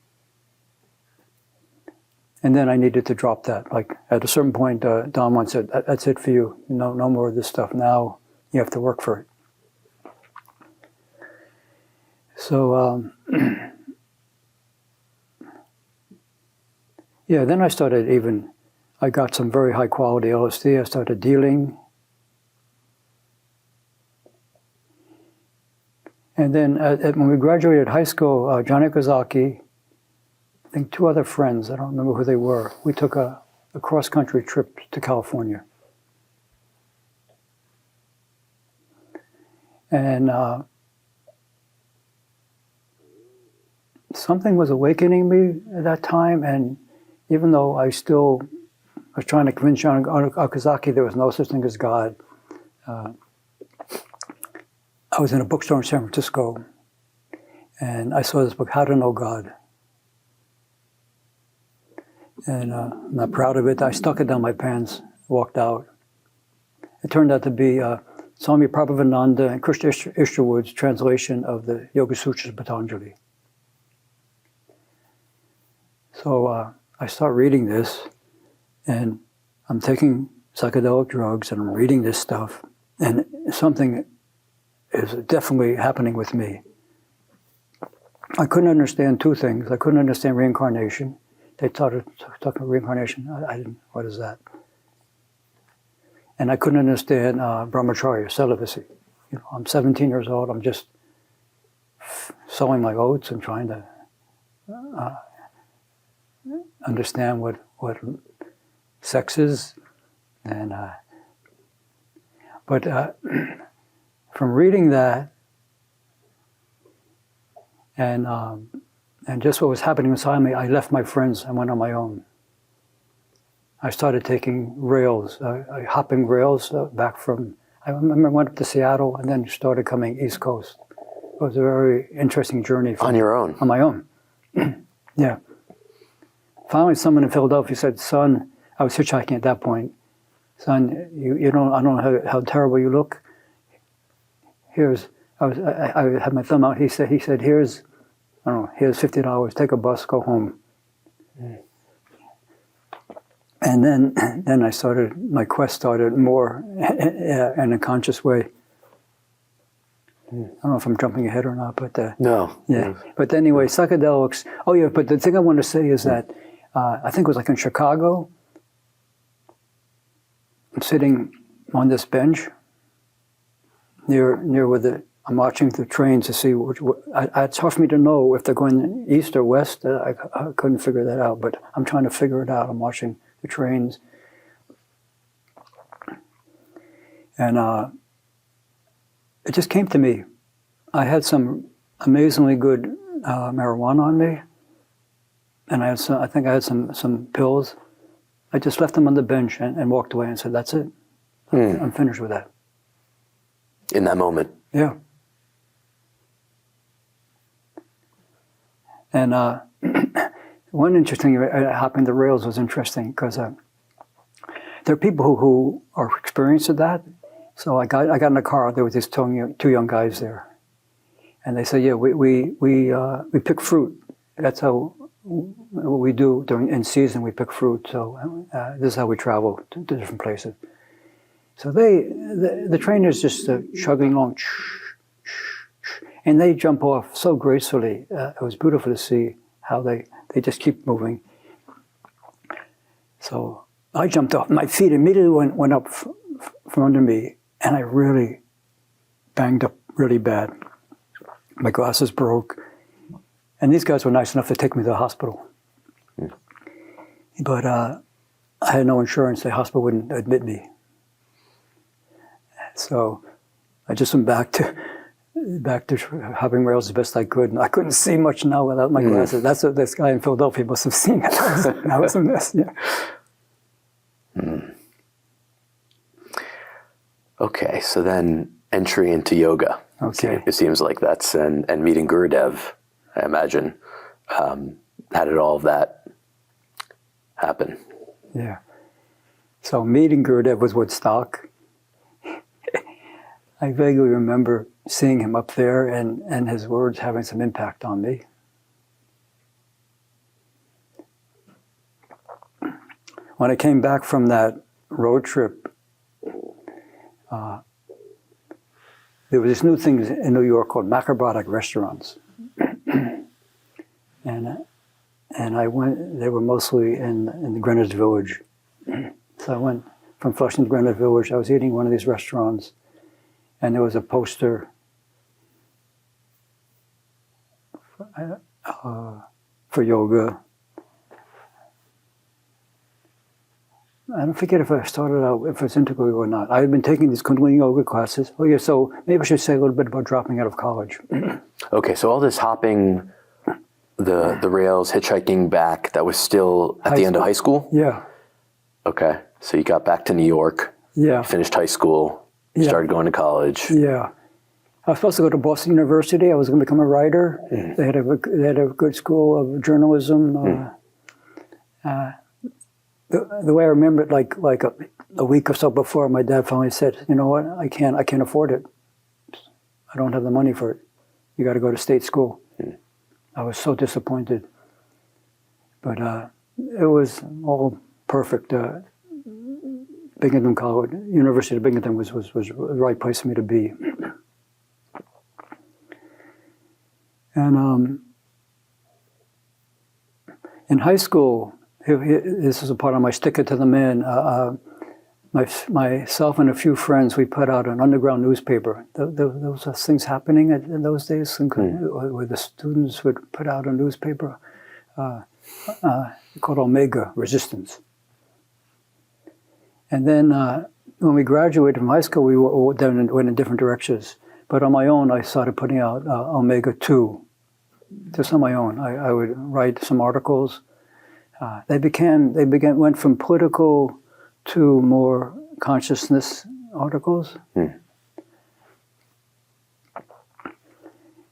B: and then I needed to drop that. Like at a certain point, Don Juan said, "That's it for you. No more of this stuff. Now you have to work for it." So yeah, then I got some very high quality LSD. I started dealing. And then when we graduated high school, John Okazaki, I think two other friends, I don't remember who they were, we took a cross-country trip to California. And something was awakening me at that time, and even though I was trying to convince John Okazaki there was no such thing as God, I was in a bookstore in San Francisco, and I saw this book, How to Know God. And I'm not proud of it. I stuck it down my pants, walked out. It turned out to be Swami Prabhavananda and Krishna Isherwood's translation of the Yoga Sutras of Patanjali. So I start reading this, and I'm taking psychedelic drugs, and I'm reading this stuff, and something is definitely happening with me. I couldn't understand two things. I couldn't understand reincarnation. They talking about reincarnation. I didn't. What is that? And I couldn't understand brahmacharya, celibacy. I'm 17 years old. I'm just sowing my oats and trying to understand what sex is, and but from reading that and just what was happening inside me, I left my friends and went on my own. I started taking rails, hopping rails back from. I remember I went up to Seattle and then started coming East Coast. It was a very interesting journey.
A: On your own?
B: On my own. Yeah. Finally, someone in Philadelphia said, "Son," I was hitchhiking at that point. "Son, I don't know how terrible you look. I had my thumb out. He said, here's $50. Take a bus, go home." And then I started. My quest started more in a conscious way. I don't know if I'm jumping ahead or not, but
A: no.
B: Yeah. But anyway, psychedelics. Oh yeah. But the thing I want to say is that I think it was like in Chicago. sitting on this bench near where I'm watching the trains to see it's hard for me to know if they're going east or west. I couldn't figure that out, but I'm trying to figure it out. I'm watching the trains. And it just came to me. I had some amazingly good marijuana on me, and I think I had some pills. I just left them on the bench and walked away and said, "That's it. I'm finished with that."
A: In that moment.
B: Yeah. And one interesting hopping the rails was interesting because there are people who are experienced at that. So I got in a car. There was these two young guys there, and they said, "Yeah, we pick fruit. That's how what we do in season. We pick fruit. So this is how we travel to different places." So the trainers just chugging along, and they jump off so gracefully. It was beautiful to see how they just keep moving. So I jumped off. My feet immediately went up from under me, and I really banged up really bad. My glasses broke. And these guys were nice enough to take me to the hospital. But I had no insurance. The hospital wouldn't admit me. So I just went back to hopping rails as best I could. And I couldn't see much now without my glasses. That's what this guy in Philadelphia must have seen. That was a mess, yeah. Okay, so then entry into yoga. Okay.
A: It seems like that's, and meeting Gurudev, I imagine, how did all of that happen?
B: Yeah. So meeting Gurudev was Woodstock. I vaguely remember seeing him up there and his words having some impact on me. When I came back from that road trip, there were these new things in New York called macrobiotic restaurants. And I went, they were mostly in the Greenwich Village. So I went from Flushing to Greenwich Village. I was eating one of these restaurants, and there was a poster for yoga. I don't forget if I started out, if it's integral or not. I had been taking these Kundalini yoga classes. Oh yeah, so maybe I should say a little bit about dropping out of college.
A: Okay, so all this hopping the rails, hitchhiking back, that was still at the end of high school?
B: Yeah.
A: Okay, so you got back to New York,
B: Yeah.
A: finished high school, started going to college.
B: Yeah. I was supposed to go to Boston University. I was going to become a writer. They had a good school of journalism. The way I remember it, like a week or so before, my dad finally said, "You know what? I can't afford it. I don't have the money for it. You got to go to state school." I was so disappointed, but it was all perfect. Binghamton College, University of Binghamton was the right place for me to be. And in high school, this is a part of my stick it to the man. Myself and a few friends, we put out an underground newspaper. There was things happening in those days where the students would put out a newspaper called Omega Resistance. And then when we graduated from high school, we went in different directions. But on my own, I started putting out Omega 2, just on my own. I would write some articles. They went from political to more consciousness articles.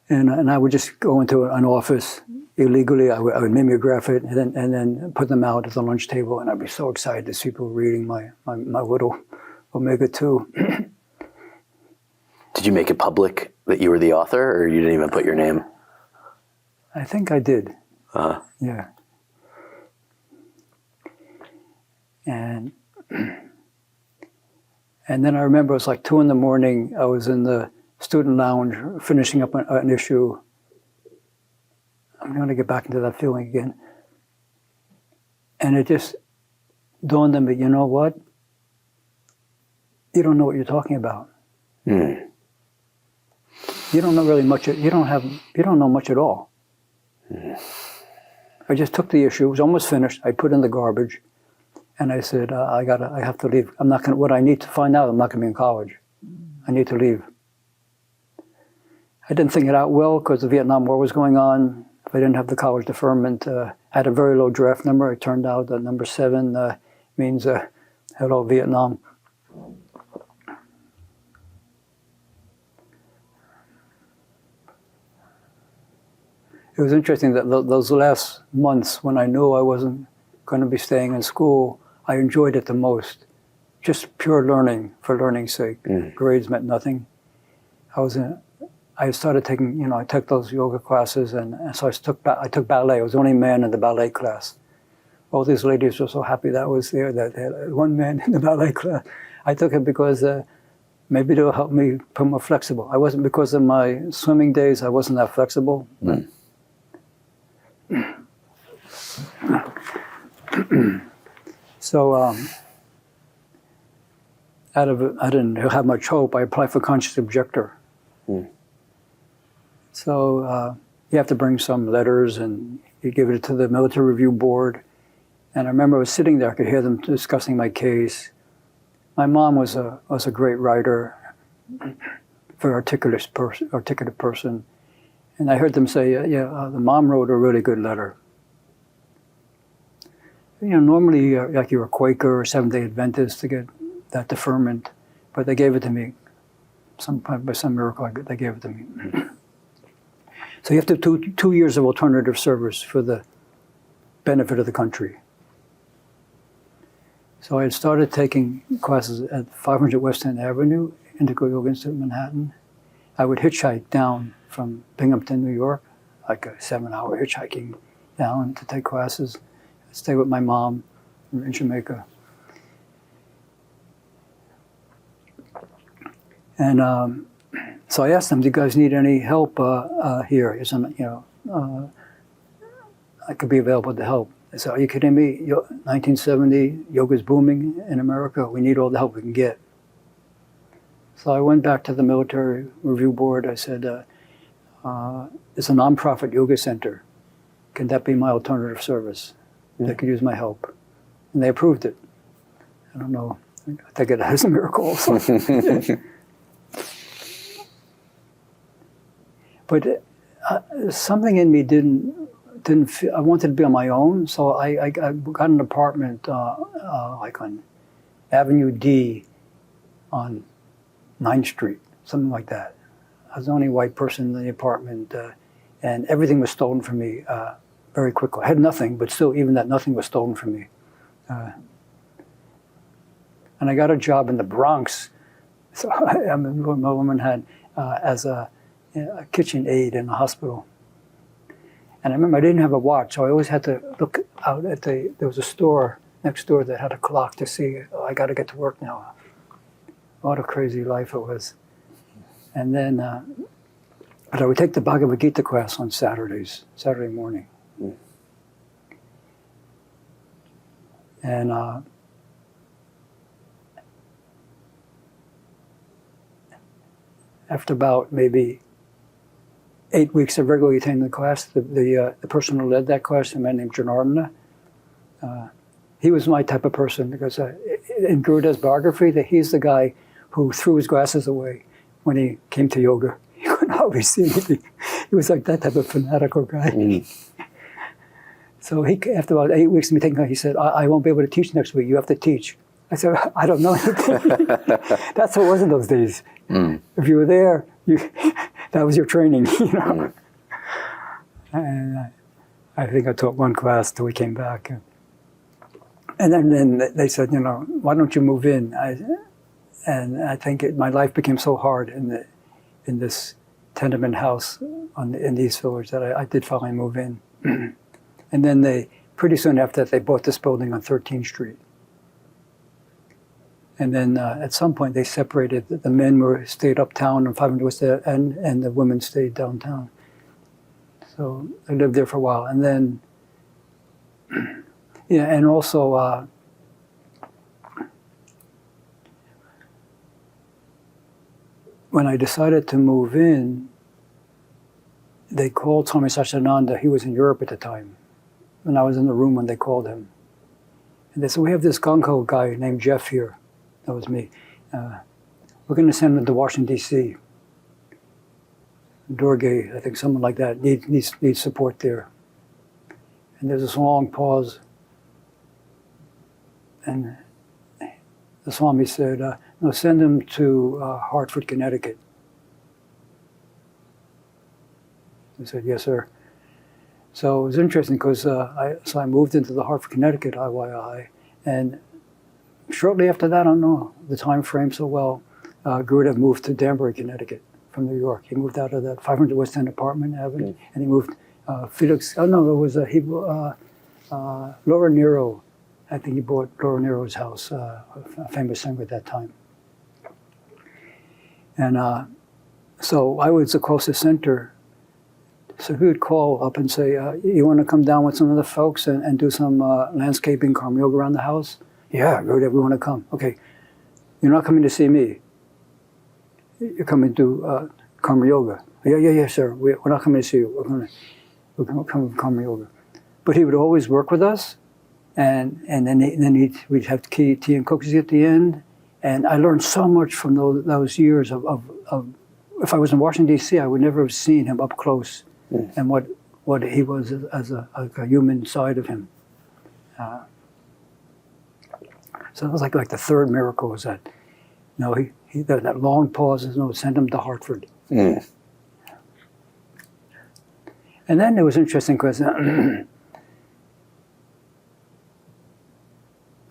B: And I would just go into an office illegally. I would mimeograph it and then put them out at the lunch table, and I'd be so excited to see people reading my little Omega 2.
A: Did you make it public that you were the author, or you didn't even put your name?
B: I think I did. Yeah. And then I remember it was like 2 a.m. I was in the student lounge finishing up an issue. I'm going to get back into that feeling again. And it just dawned on me, you know what? you don't know what you're talking about.
A: Mm.
B: You don't know really much. You don't know much at all.
A: Mm.
B: I just took the issue. It was almost finished. I put it in the garbage, and I said, I have to leave. I'm not going. What I need to find out, I'm not going to be in college. I need to leave. I didn't think it out well because the Vietnam War was going on. If I didn't have the college deferment, I had a very low draft number. It turned out that number 7 means hello Vietnam. It was interesting that those last months when I knew I wasn't going to be staying in school, I enjoyed it the most. Just pure learning for learning's sake.
A: Mm.
B: Grades meant nothing. I started taking, I took those yoga classes, and so I took ballet. I was the only man in the ballet class. All these ladies were so happy that I was there, that they had one man in the ballet class. I took it because maybe it'll help me become more flexible. I wasn't, because of my swimming days, I wasn't that flexible.
A: Mm.
B: So I didn't have much hope. I applied for conscious objector.
A: Mm.
B: So you have to bring some letters, and you give it to the military review board. And I remember I was sitting there. I could hear them discussing my case. My mom was a great writer, very articulate person. And I heard them say, the mom wrote a really good letter. Normally, like you're a Quaker or Seventh-day Adventist to get that deferment, but they gave it to me. By some miracle, they gave it to me. So you have to do 2 years of alternative service for the benefit of the country. So I had started taking classes at 500 West End Avenue, Indigo Yoga Institute in Manhattan. I would hitchhike down from Binghamton, New York, like a 7-hour hitchhiking down to take classes. I'd stay with my mom in Jamaica. And so I asked them, do you guys need any help here? He said, I could be available to help. I said, are you kidding me? 1970, yoga's booming in America. We need all the help we can get. So I went back to the military review board. I said, it's a nonprofit yoga center. Can that be my alternative service? They could use my help. And they approved it. I don't know. I think it has a miracle also. But something in me didn't feel, I wanted to be on my own, so I got an apartment like on Avenue D on 9th Street, something like that. I was the only white person in the apartment, and everything was stolen from me very quickly. I had nothing, but still, even that nothing was stolen from me. And I got a job in the Bronx, so my woman had, as a kitchen aide in a hospital. And I remember I didn't have a watch, so I always had to look out at there was a store next door that had a clock to see, I got to get to work now. What a crazy life it was. And then, but I would take the Bhagavad Gita class on Saturday morning.
A: Mm.
B: And after about maybe 8 weeks of regularly attending the class, the person who led that class, a man named Janardana, he was my type of person, because in Gurudev's biography, that he's the guy who threw his glasses away when he came to yoga. He couldn't hardly see anything. He was like that type of fanatical guy. Mm. So after about 8 weeks of me taking class, he said, I won't be able to teach next week. You have to teach. I said, I don't know anything. That's what it was in those days. Mm. If you were there, that was your training, Mm. And I think I taught one class till we came back. And then they said, why don't you move in? And I think my life became so hard in this tenement house in the East Village that I did finally move in. And then pretty soon after that, they bought this building on 13th Street. And then at some point they separated. The men stayed uptown on 500 West End, and the women stayed downtown. So I lived there for a while. And then, and also when I decided to move in, they called Swami Satchidananda. He was in Europe at the time. And I was in the room when they called him. And they said, we have this gung-ho guy named Jeff here. That was me. We're going to send him to Washington, D.C. Dorgay, I think, someone like that, needs support there. And there's this long pause. And the Swami said, no, send him to Hartford, Connecticut. I said, yes, sir. So it was interesting because I moved into the Hartford, Connecticut IYI, and shortly after that, I don't know the time frame so well, Gurudev moved to Danbury, Connecticut from New York. He moved out of that 500 West End apartment Avenue, and he moved Laura Nero. I think he bought Laura Nero's house, a famous singer at that time. And so I was across the center. So he would call up and say, you want to come down with some of the folks and do some landscaping, karma yoga around the house? Yeah, Gurudev, we want to come. Okay, you're not coming to see me. You're coming to karma yoga. Yeah, sir. We're not coming to see you. We're going to come to karma yoga. But he would always work with us, and then we'd have tea and cookies at the end. And I learned so much from those years of if I was in Washington, D.C., I would never have seen him up close. And what he was as a human side of him. So it was like the third miracle was that, he that long pause, sent him to Hartford. And then it was interesting because I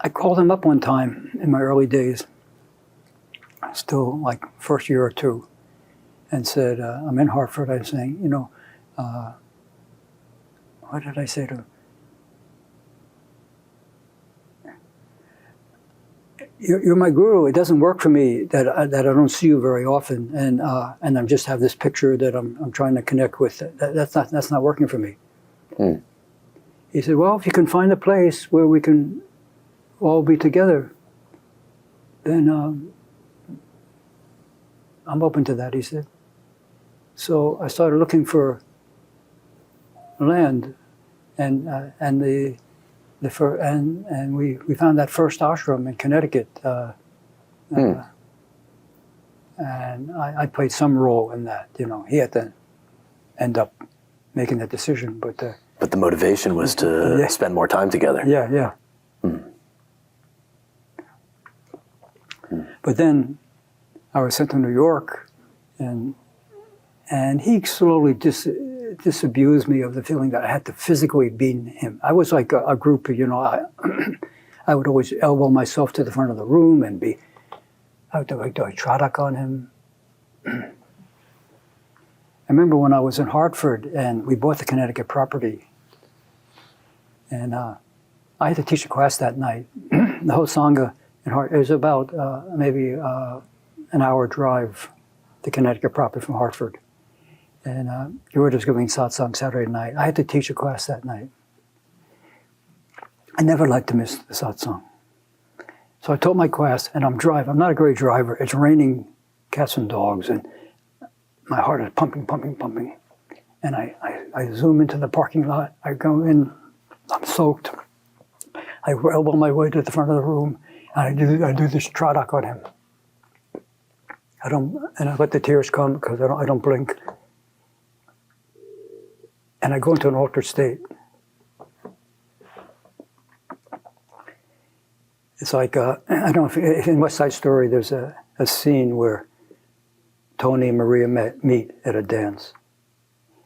B: called him up one time in my early days, still like first year or two, and said, I'm in Hartford. I was saying, what did I say to him? You're my guru. It doesn't work for me that I don't see you very often, and I just have this picture that I'm trying to connect with. That's not working for me. He said, well, if you can find a place where we can all be together, then I'm open to that. He said. So I started looking for land, and we found that first ashram in Connecticut, and I played some role in that. He had to end up making that decision, but
A: the motivation was to spend more time together.
B: Yeah. But then I was sent to New York, and he slowly disabused me of the feeling that I had to physically be him. I was like a groupie, I would always elbow myself to the front of the room and I would do a tradak on him. I remember when I was in Hartford and we bought the Connecticut property, and I had to teach a class that night. The whole Sangha in Hartford, it was about maybe an hour drive to Connecticut property from Hartford. And Gurudev was giving satsang Saturday night. I had to teach a class that night. I never liked to miss the satsang. So I taught my class, and I'm driving. I'm not a great driver. It's raining cats and dogs, and my heart is pumping. And I zoom into the parking lot. I go in, I'm soaked. I elbow my way to the front of the room, and I do this tradak on him. I let the tears come because I don't blink. And I go into an altered state. It's like, I don't know if in West Side Story there's a scene where Tony and Maria meet at a dance.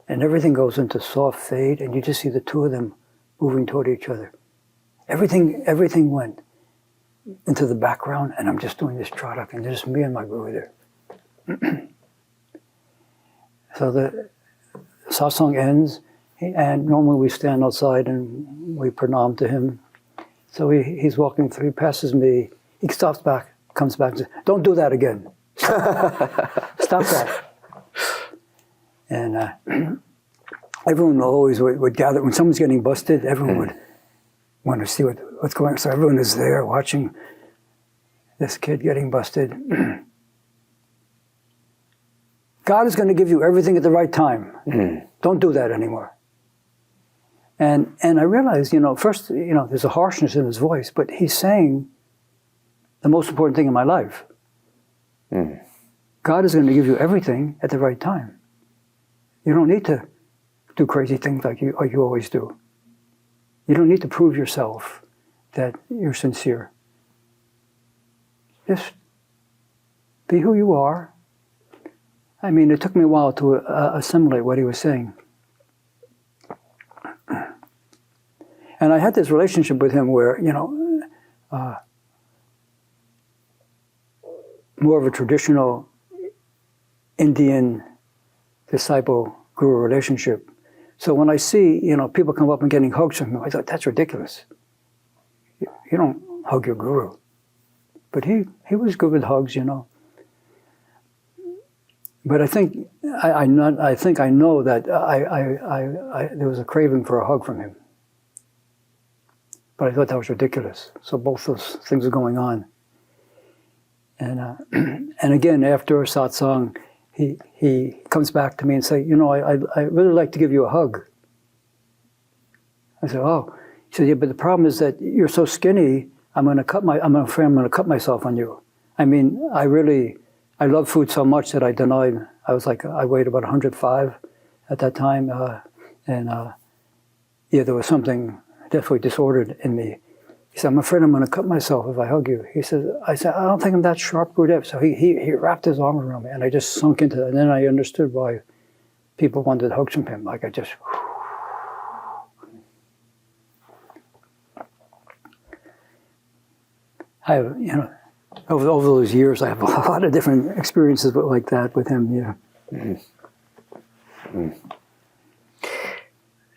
B: And everything goes into soft fade, and you just see the two of them moving toward each other. Everything went into the background, and I'm just doing this tradak, and there's me and my guru there. So the satsang ends, and normally we stand outside and we pranam to him. So he's walking through, he passes me, he stops back, comes back and says, don't do that again. Stop that. And everyone always would gather, when someone's getting busted, everyone would want to see what's going on. So everyone is there watching this kid getting busted. God is going to give you everything at the right time. Don't do that anymore. And I realized, first, there's a harshness in his voice, but he's saying the most important thing in my life. God is going to give you everything at the right time. You don't need to do crazy things like you always do. You don't need to prove yourself that you're sincere. Just be who you are. I mean, it took me a while to assimilate what he was saying. And I had this relationship with him where, more of a traditional Indian disciple-guru relationship. So when I see, people come up and getting hugs from him, I thought, that's ridiculous. You don't hug your guru. But he was good with hugs, But I think I know that there was a craving for a hug from him. But I thought that was ridiculous. So both those things are going on. And again, after a satsang, he comes back to me and say, I really like to give you a hug. I said, oh. He said, yeah, but the problem is that you're so skinny. I'm going to cut myself on you. I mean, I love food so much that I denied. I weighed about 105 at that time, there was something definitely disordered in me. He said, I'm afraid I'm going to cut myself if I hug you. I said, I don't think I'm that sharp, Gurudev. So he wrapped his arm around me, and I just sunk into it. And then I understood why people wanted hugs from him. Like I just... I have, over those years, I have a lot of different experiences like that with him, yeah.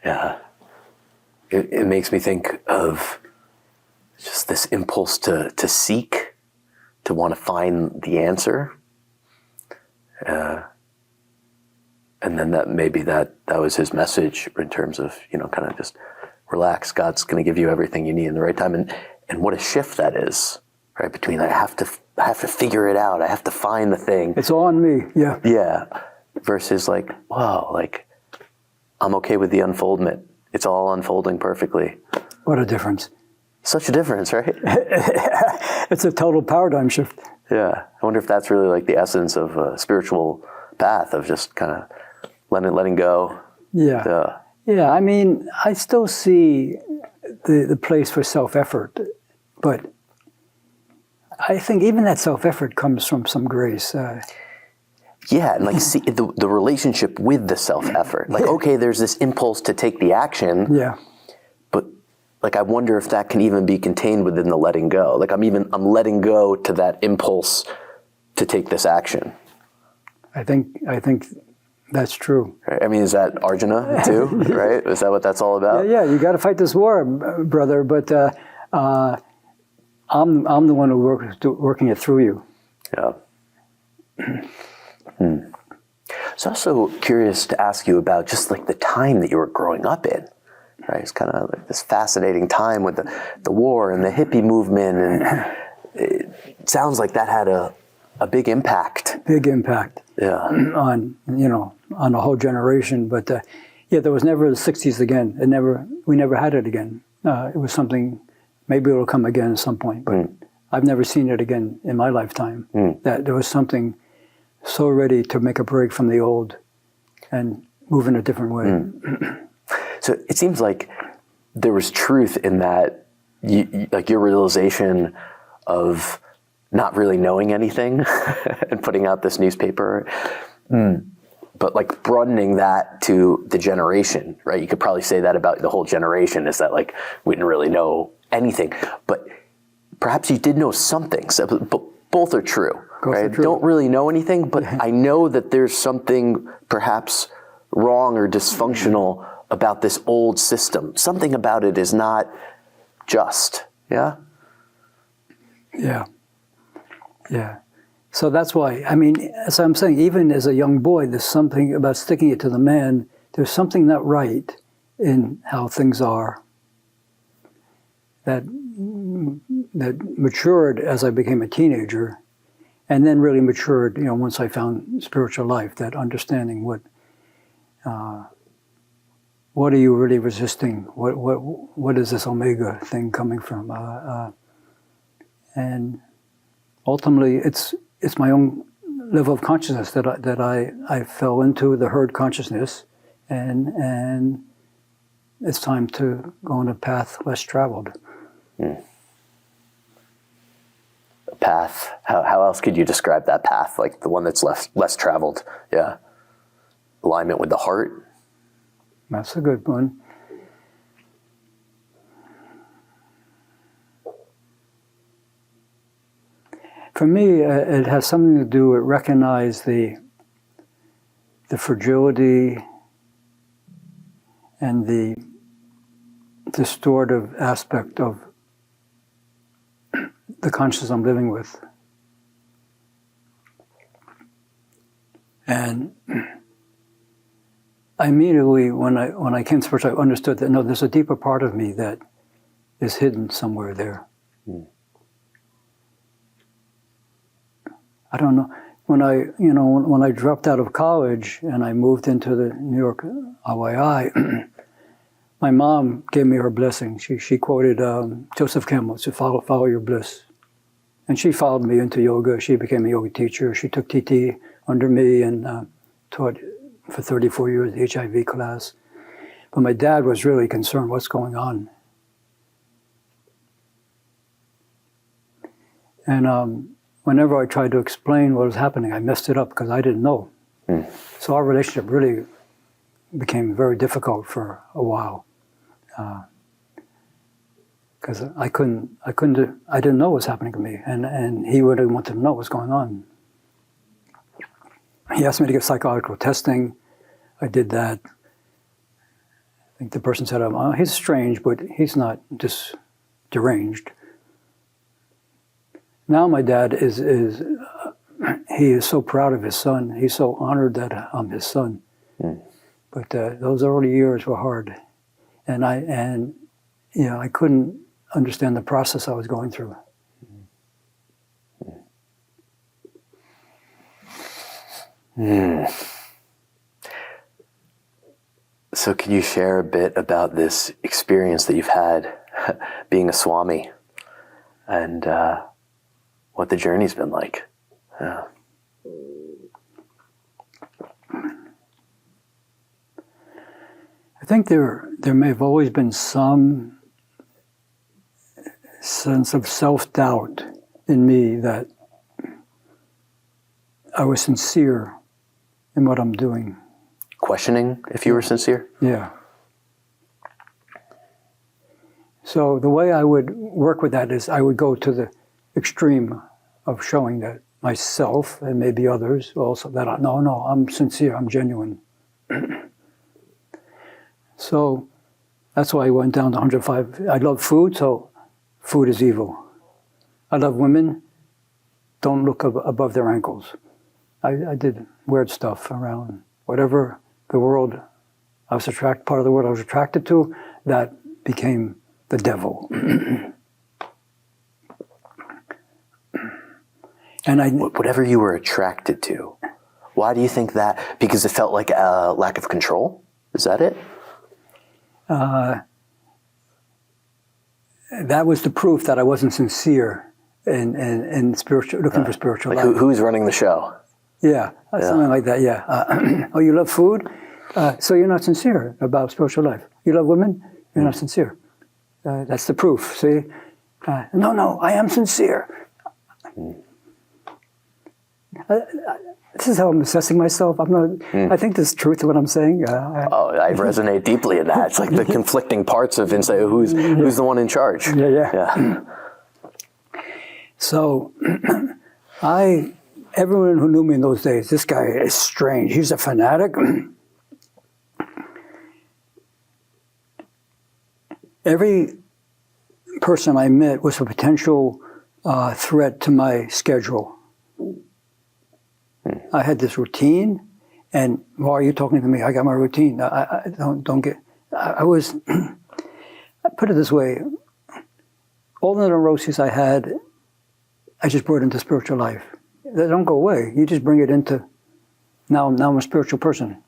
A: Yeah. It makes me think of just this impulse to seek, to want to find the answer. And then that was his message in terms of, kind of just relax. God's going to give you everything you need in the right time. And what a shift that is, right? Between I have to figure it out. I have to find the thing.
B: It's all on me. Yeah.
A: Yeah. Versus wow, I'm okay with the unfoldment. It's all unfolding perfectly.
B: What a difference.
A: Such a difference, right?
B: It's a total paradigm shift.
A: Yeah. I wonder if that's really the essence of a spiritual path, of just kind of letting go.
B: Yeah. Yeah, I mean, I still see the place for self-effort, but I think even that self-effort comes from some grace.
A: Yeah, and see the relationship with the self-effort. Okay, there's this impulse to take the action.
B: Yeah.
A: But I wonder if that can even be contained within the letting go. I'm letting go to that impulse to take this action.
B: I think that's true.
A: Right? I mean, is that Arjuna too? Right? Is that what that's all about?
B: Yeah. You got to fight this war, brother. But I'm the one who working it through you.
A: Yeah. So I was also curious to ask you about just the time that you were growing up in. Right? It's kind of this fascinating time with the war and the hippie movement, and it sounds like that had a big impact.
B: Big impact.
A: Yeah.
B: On a whole generation, but there was never the '60s again. We never had it again. It was something. Maybe it'll come again at some point, but I've never seen it again in my lifetime. That there was something so ready to make a break from the old and move in a different way.
A: So it seems like there was truth in that, your realization of not really knowing anything and putting out this newspaper, but broadening that to the generation, right? You could probably say that about the whole generation, is that we didn't really know anything, but perhaps you did know something. So, but both are true, right? Don't really know anything, but I know that there's something perhaps wrong or dysfunctional about this old system. Something about it is not just, yeah?
B: Yeah. So that's why, I mean, as I'm saying, even as a young boy, there's something about sticking it to the man. There's something not right in how things are that matured as I became a teenager. and then really matured, once I found spiritual life, that understanding what are you really resisting? What is this omega thing coming from? And ultimately, it's my own level of consciousness that I fell into, the herd consciousness, and it's time to go on a path less traveled.
A: A path. How else could you describe that path? Like the one that's less traveled? Yeah. Alignment with the heart.
B: That's a good one. For me, it has something to do with recognize the fragility and the distortive aspect of the consciousness I'm living with. And I immediately, when I came to spirituality, I understood that, no, there's a deeper part of me that is hidden somewhere there. I don't know. When I dropped out of college and I moved into the New York IYI, my mom gave me her blessing. She quoted Joseph Campbell, to follow your bliss. And she followed me into yoga. She became a yoga teacher. She took TT under me and taught for 34 years the HIV class. But my dad was really concerned, what's going on? And whenever I tried to explain what was happening, I messed it up because I didn't know. So our relationship really became very difficult for a while. Because I didn't know what was happening to me, and he really wanted to know what's going on. He asked me to get psychological testing. I did that. I think the person said, he's strange, but he's not just deranged. Now my dad he is so proud of his son. He's so honored that I'm his son. But those early years were hard. And I couldn't understand the process I was going through.
A: So can you share a bit about this experience that you've had being a Swami and what the journey's been like? I
B: think there may have always been some sense of self-doubt in me that I was sincere in what I'm doing.
A: Questioning if you were sincere?
B: Yeah. So the way I would work with that is I would go to the extreme of showing that myself and maybe others also that I'm sincere, I'm genuine. So that's why I went down to 105. I love food, so food is evil. I love women, don't look above their ankles. I did weird stuff around whatever the world part of the world I was attracted to, that became the devil. And
A: whatever you were attracted to, why do you think that? Because it felt like a lack of control? Is that it?
B: That was the proof that I wasn't sincere in spiritual, looking for spiritual
A: life. Who's running the show?
B: Yeah, something like that, yeah. Oh, you love food? So you're not sincere about spiritual life. You love women? You're not sincere. That's the proof, see? No, I am sincere. This is how I'm assessing myself. I'm not. I think there's truth to what I'm saying.
A: I resonate deeply in that. It's like the conflicting parts of inside. Who's the one in charge?
B: Yeah. So, everyone who knew me in those days, this guy is strange. He's a fanatic. Every person I met was a potential threat to my schedule. I had this routine, and why are you talking to me? I got my routine. I don't get. I was. I put it this way: all the neuroses I had, I just brought into spiritual life. they don't go away. You just bring it into, now I'm a spiritual person,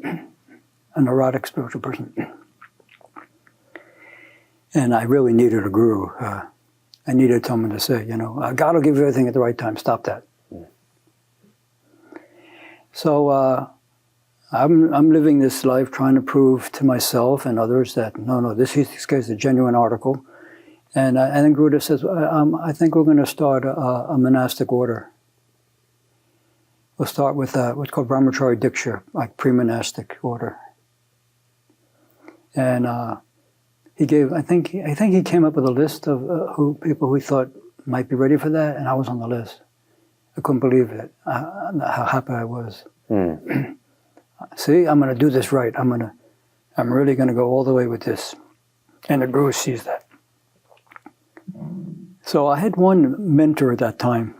B: a neurotic spiritual person. And I really needed a guru. I needed someone to say, God will give you everything at the right time. Stop that. So I'm living this life trying to prove to myself and others that, no, this guy's a genuine article. And then Gurudev says, I think we're going to start a monastic order. We'll start with what's called Brahmachari Diksha, like pre-monastic order. And he gave, I think he came up with a list of people who he thought might be ready for that, and I was on the list. I couldn't believe it, how happy I was. See, I'm going to do this right. I'm really going to go all the way with this. And the Guru sees that. So I had one mentor at that time,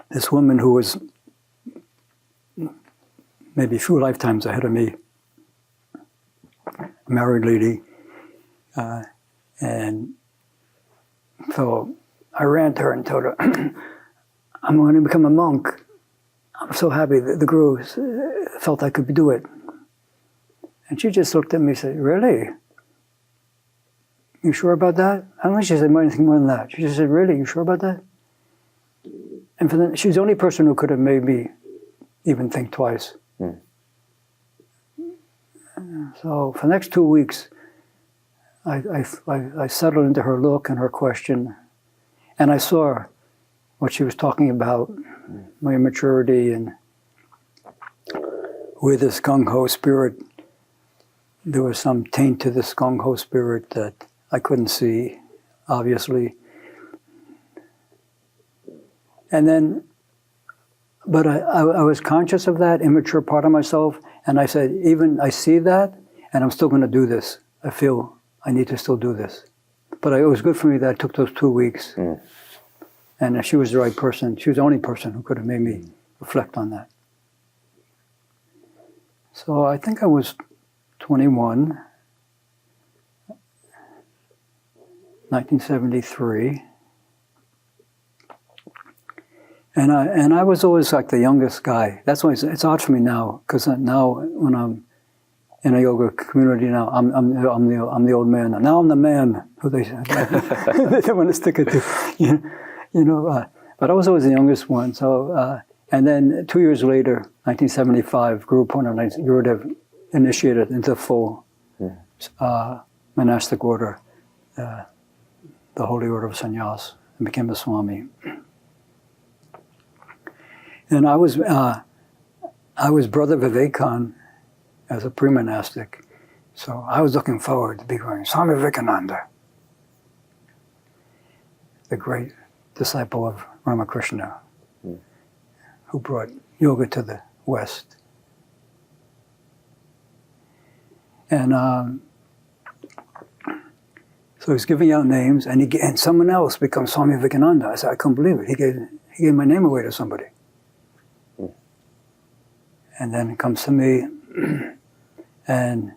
B: this woman who was maybe a few lifetimes ahead of me, a married lady. And so I ran to her and told her, I'm going to become a monk. I'm so happy that the Guru felt I could do it. And she just looked at me and said, really? You sure about that? I don't think she said anything more than that. She just said, really, you sure about that? And she's the only person who could have made me even think twice. So for the next 2 weeks, I settled into her look and her question, and I saw what she was talking about, my immaturity, and with this gung-ho spirit, there was some taint to this gung-ho spirit that I couldn't see, obviously. And then, but I was conscious of that immature part of myself, and I said, I see that, and I'm still going to do this. I feel I need to still do this. But it was good for me that I took those 2 weeks. And she was the right person. She was the only person who could have made me reflect on that. So I think I was 21, 1973. And I was always like the youngest guy. That's why it's odd for me now, because now when I'm in a yoga community now, I'm the old man. Now I'm the man who they want to stick it to, But I was always the youngest one. So and then 2 years later, 1975, Gurudev initiated into full monastic order, the Holy Order of Sannyas, and became a Swami. And I was Brother Vivekan as a pre-monastic, so I was looking forward to becoming Swami Vivekananda, the great disciple of Ramakrishna, who brought yoga to the West. And so he's giving out names, and someone else becomes Swami Vivekananda. I said, I couldn't believe it. He gave my name away to somebody. And then it comes to me, and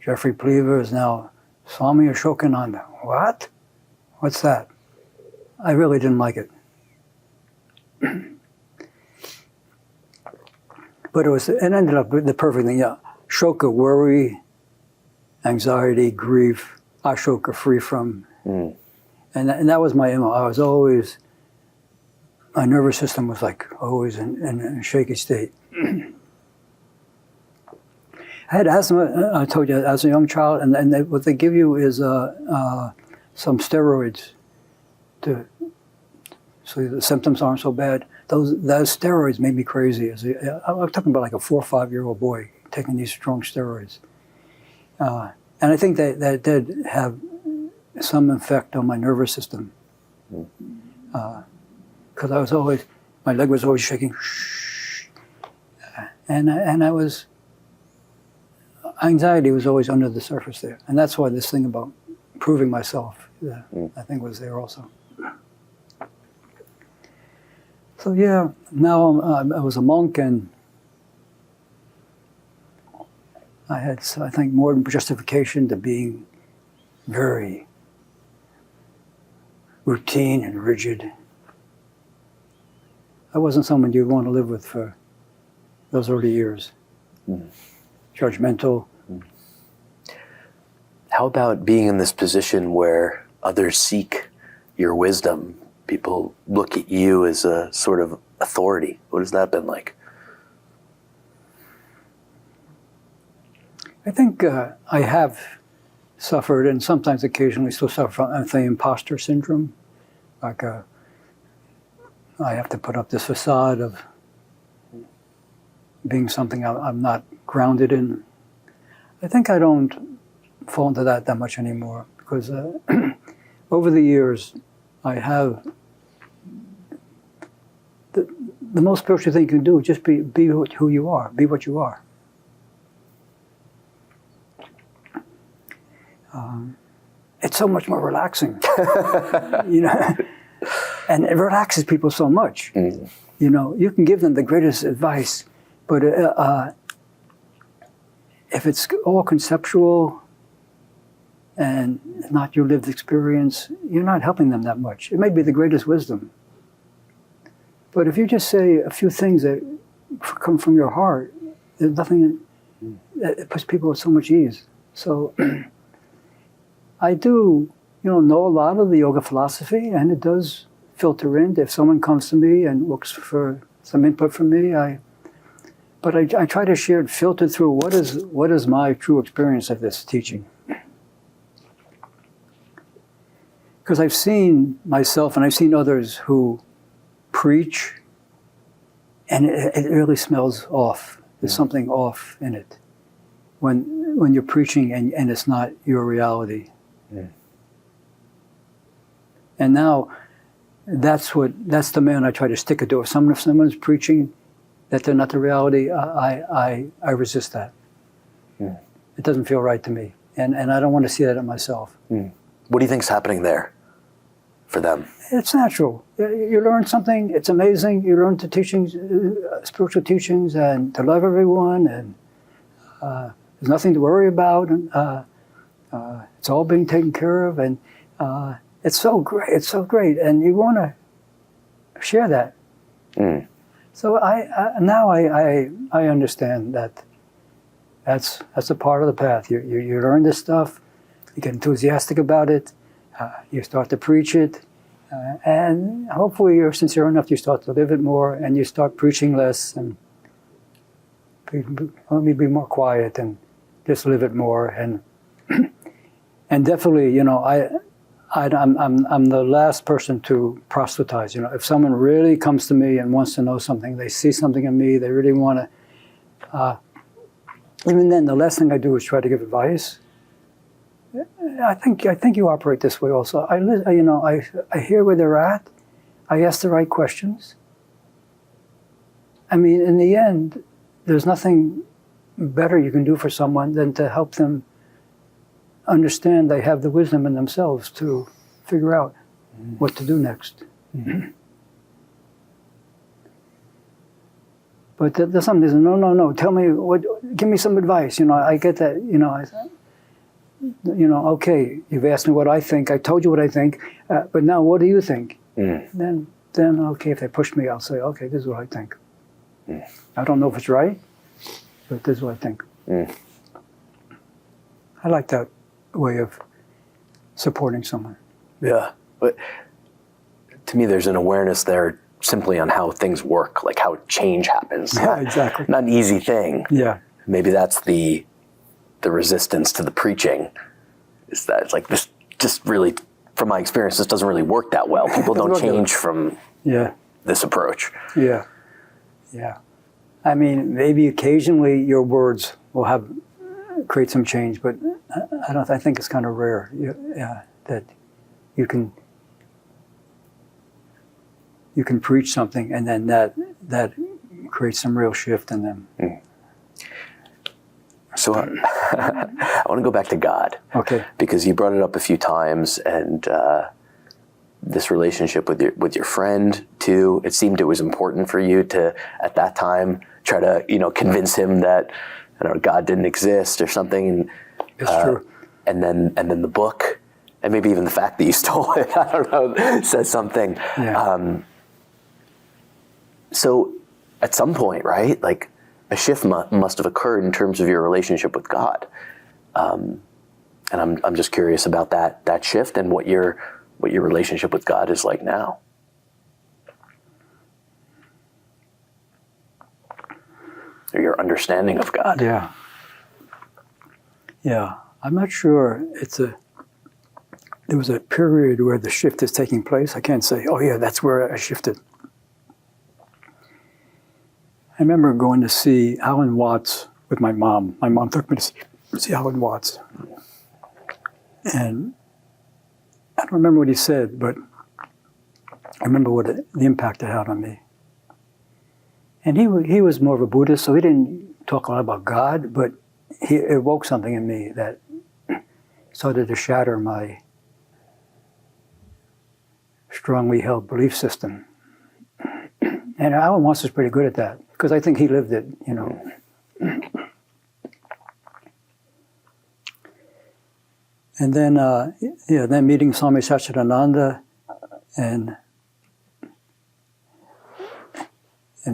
B: Jeffrey Pleaver is now Swami Asokananda. What? What's that? I really didn't like it. But it ended up with the perfect thing. Yeah, Shoka, worry, anxiety, grief. Ashoka, free from. And that was my MO. I was always, my nervous system was like always in a shaky state. I had asthma, I told you, as a young child, and what they give you is some steroids so the symptoms aren't so bad. Those steroids made me crazy. I'm talking about like a 4 or 5 year old boy taking these strong steroids. And I think that did have some effect on my nervous system. Because I was always, my leg was always shaking. And anxiety was always under the surface there. And that's why this thing about proving myself, I think was there also. So yeah, now I was a monk, and I had, I think, more justification to being very routine and rigid. I wasn't someone you'd want to live with for those early years. Judgmental.
A: How about being in this position where others seek your wisdom? People look at you as a sort of authority. What has that been like?
B: I think I have suffered, and sometimes occasionally still suffer from the imposter syndrome. Like I have to put up this facade of being something I'm not grounded in. I think I don't fall into that much anymore, because over the years I have the most spiritual thing you can do is just be who you are, be what you are. It's so much more relaxing, you know, and it relaxes people so much. You know, you can give them the greatest advice, but if it's all conceptual and not your lived experience, you're not helping them that much. It may be the greatest wisdom, but if you just say a few things that come from your heart, there's nothing that puts people at so much ease. So I do, know a lot of the yoga philosophy, and it does filter in. If someone comes to me and looks for some input from me, I try to share it, filtered through what is my true experience of this teaching. Because I've seen myself and I've seen others who preach, and it really smells off. There's something off in it when you're preaching and it's not your reality. And now that's the man I try to stick it to. If someone's preaching that they're not the reality, I resist that. It doesn't feel right to me, and I don't want to see that in myself.
A: What do you think's happening there for them?
B: It's natural. You learn something. It's amazing. You learn the teachings, spiritual teachings, and to love everyone, and there's nothing to worry about, and it's all being taken care of, and it's so great. It's so great, and you want to share that. So now I understand that that's a part of the path. You learn this stuff, you get enthusiastic about it, you start to preach it, and hopefully you're sincere enough, you start to live it more, and you start preaching less, and let me be more quiet and just live it more. And definitely, I'm the last person to proselytize. If someone really comes to me and wants to know something, they see something in me, they really want to. Even then, the last thing I do is try to give advice. I think you operate this way also. I hear where they're at. I ask the right questions. I mean, in the end, there's nothing better you can do for someone than to help them understand they have the wisdom in themselves to figure out what to do next. But there's some reason, no, tell me, give me some advice. I get that, okay, you've asked me what I think, I told you what I think, but now what do you think? Then okay, if they push me, I'll say, okay, this is what I think. I don't know if it's right, but this is what I think. I like that way of supporting someone.
A: Yeah, but to me, there's an awareness there simply on how things work, like how change happens.
B: Yeah, exactly.
A: Not an easy thing.
B: Yeah.
A: Maybe that's the resistance to the preaching, is that it's like this just really, from my experience, this doesn't really work that well. People don't change from this approach.
B: Yeah. Yeah. I mean, maybe occasionally your words will create some change, but I think it's kind of rare that you can preach something and then that creates some real shift in them.
A: So I want to go back to God.
B: Okay.
A: Because you brought it up a few times, and this relationship with your friend too. It seemed it was important for you to, at that time, try to convince him that God didn't exist or something.
B: It's true.
A: And then the book, and maybe even the fact that you stole it, I don't know, says something.
B: Yeah.
A: So at some point, right, like a shift must have occurred in terms of your relationship with God. And I'm just curious about that shift and what your relationship with God is like now. Or your understanding of God.
B: Yeah. Yeah. I'm not sure there was a period where the shift is taking place. I can't say, oh yeah, that's where I shifted. I remember going to see Alan Watts with my mom. My mom took me to see Alan Watts. And I don't remember what he said, but I remember the impact it had on me. And he was more of a Buddhist, so he didn't talk a lot about God, but he evoked something in me that started to shatter my strongly held belief system. And Alan Watts is pretty good at that, because I think he lived it, you know. And then, then meeting Swami Satchidananda and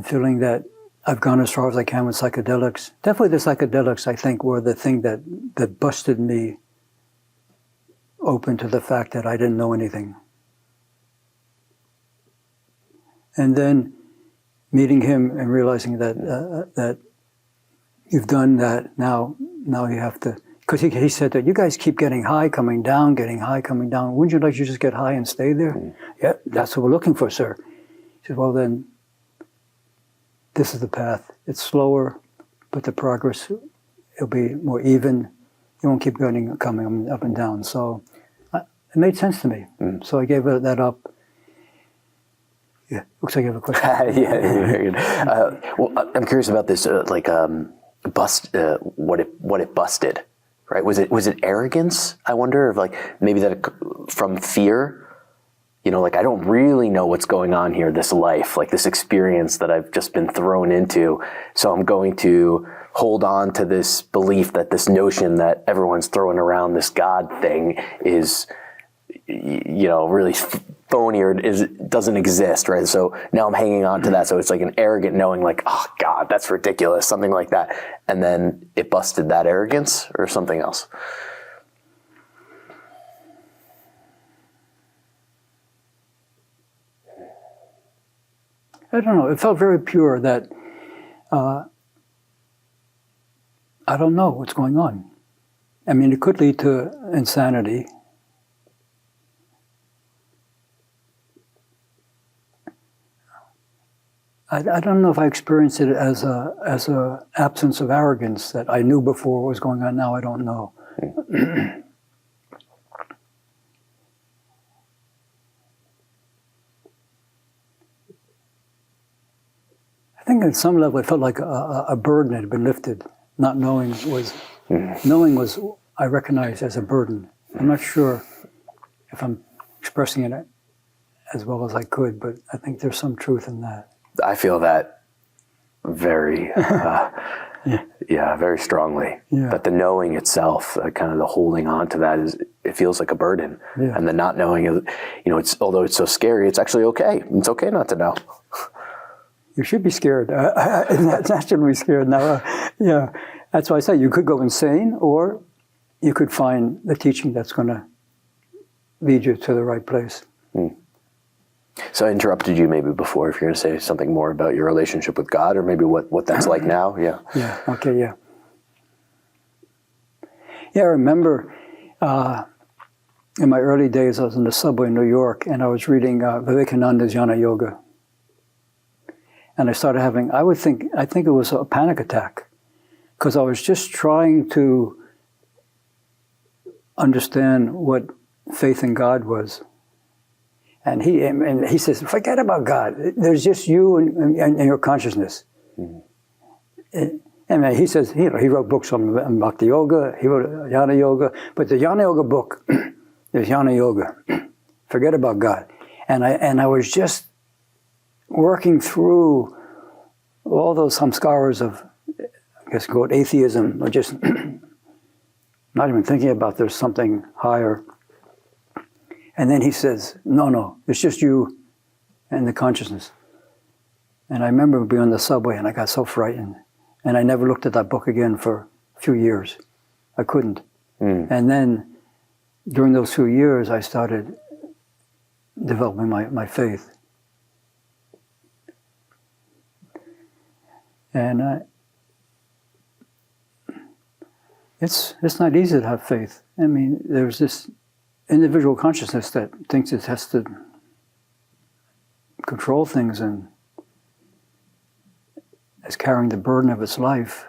B: feeling that I've gone as far as I can with psychedelics. Definitely the psychedelics, I think, were the thing that busted me open to the fact that I didn't know anything. And then meeting him and realizing that you've done that, now you have to, because he said that you guys keep getting high, coming down, getting high, coming down. Wouldn't you like to just get high and stay there? Yeah, that's what we're looking for, sir. He said, well then, this is the path. It's slower, but the progress, it'll be more even. You won't keep coming up and down. So it made sense to me. So I gave that up. Yeah, looks like you have a question.
A: Yeah, very good. Well, I'm curious about this, what it busted, right? Was it arrogance? I wonder if like maybe that from fear, you know, like I don't really know what's going on here, this life, like this experience that I've just been thrown into. So I'm going to hold on to this belief that this notion that everyone's throwing around, this God thing, is, you know, really phony or doesn't exist, right? So now I'm hanging on to that. So it's like an arrogant knowing, like, oh God, that's ridiculous, something like that. And then it busted that arrogance or something else.
B: I don't know. It felt very pure that I don't know what's going on. I mean, it could lead to insanity. I don't know if I experienced it as a absence of arrogance that I knew before what was going on. Now I don't know. I think at some level it felt like a burden had been lifted. Not knowing was, I recognized as a burden. I'm not sure if I'm expressing it as well as I could, but I think there's some truth in that.
A: I feel that very, very strongly.
B: Yeah.
A: That the knowing itself, kind of the holding on to that, it feels like a burden.
B: Yeah. And
A: the not knowing, you know, although it's so scary, it's actually okay. It's okay not to know.
B: You should be scared. Naturally scared now. Yeah, that's why I say you could go insane, or you could find the teaching that's going to lead you to the right place.
A: So I interrupted you maybe before, if you're going to say something more about your relationship with God, or maybe what that's like now. Yeah.
B: Yeah. Okay. Yeah. Yeah. I remember in my early days, I was in the subway in New York, and I was reading Vivekananda's Hatha Yoga, and I started having, I think it was a panic attack, because I was just trying to understand what faith in God was. And he says, forget about God. There's just you and your consciousness. And he says, he wrote books on Bhakti Yoga, he wrote Hatha Yoga, but the Hatha Yoga book is Hatha Yoga. Forget about God. And I was just working through all those samskaras of, I guess, quote, atheism, or just not even thinking about there's something higher. And then he says, no, it's just you and the consciousness. And I remember being on the subway and I got so frightened. And I never looked at that book again for a few years. I couldn't. And then during those few years, I started developing my faith. And it's not easy to have faith. I mean, there's this individual consciousness that thinks it has to control things and is carrying the burden of its life.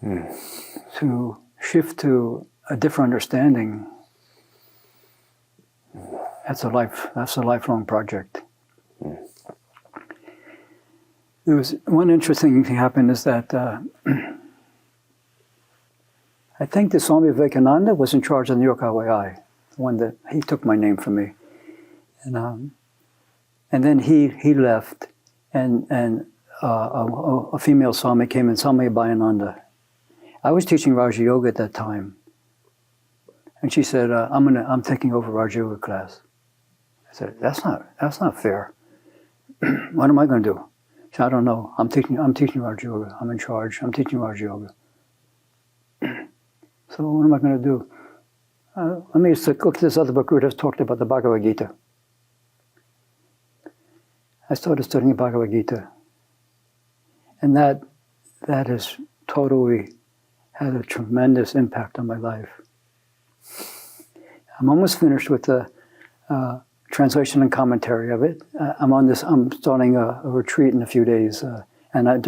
B: To shift to a different understanding, that's a lifelong project. There was one interesting thing happened is that I think the Swami Asokananda was in charge of New York Highway, the one that he took my name from me, and then he left, and a female Swami came in, Swami Asokananda. I was teaching Raja Yoga at that time, and she said, "I'm taking over Raja Yoga class." I said, "That's not fair. What am I going to do?" She said, "I don't know. I'm teaching Raja Yoga. I'm in charge. I'm teaching Raja Yoga." So what am I going to do? Let me look at this other book Gurudev talked about, the Bhagavad Gita. I started studying Bhagavad Gita, and that has totally had a tremendous impact on my life. I'm almost finished with the translation and commentary of it. I'm starting a retreat in a few days, and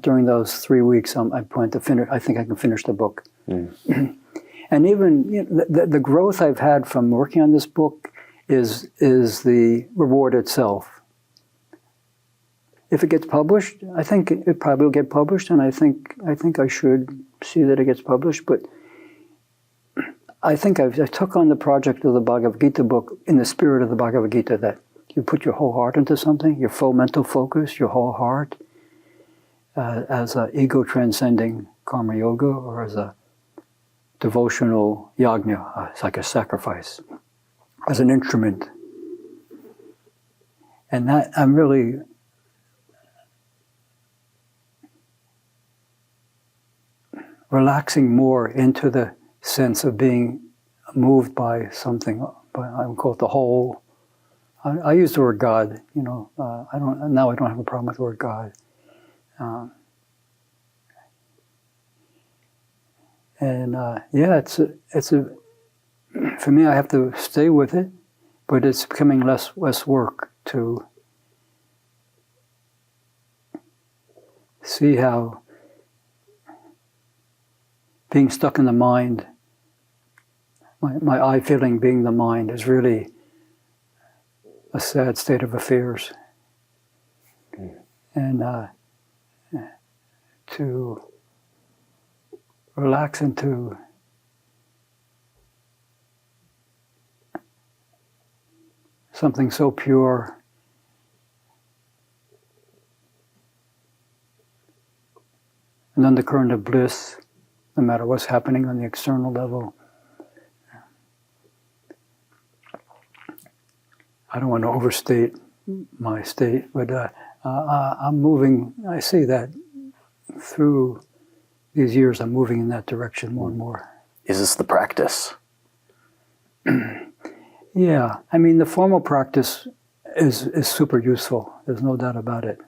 B: during those 3 weeks, I plan to finish. I think I can finish the book. And even the growth I've had from working on this book is the reward itself. If it gets published, I think it probably will get published, and I think I should see that it gets published. But I think I took on the project of the Bhagavad Gita book in the spirit of the Bhagavad Gita, that you put your whole heart into something, your full mental focus, your whole heart, as an ego-transcending karma yoga, or as a devotional yajna, it's like a sacrifice, as an instrument. And that I'm really relaxing more into the sense of being moved by something. I would call it the whole. I use the word God. I don't have a problem with the word God. It's for me. I have to stay with it, but it's becoming less work to see how being stuck in the mind, my I feeling being the mind, is really a sad state of affairs. And to relax into something so pure, an undercurrent of bliss, no matter what's happening on the external level. I don't want to overstate my state, but I'm moving. I see that through these years, I'm moving in that direction more and more.
A: Is this the practice?
B: Yeah, I mean, the formal practice is super useful. There's no doubt about it.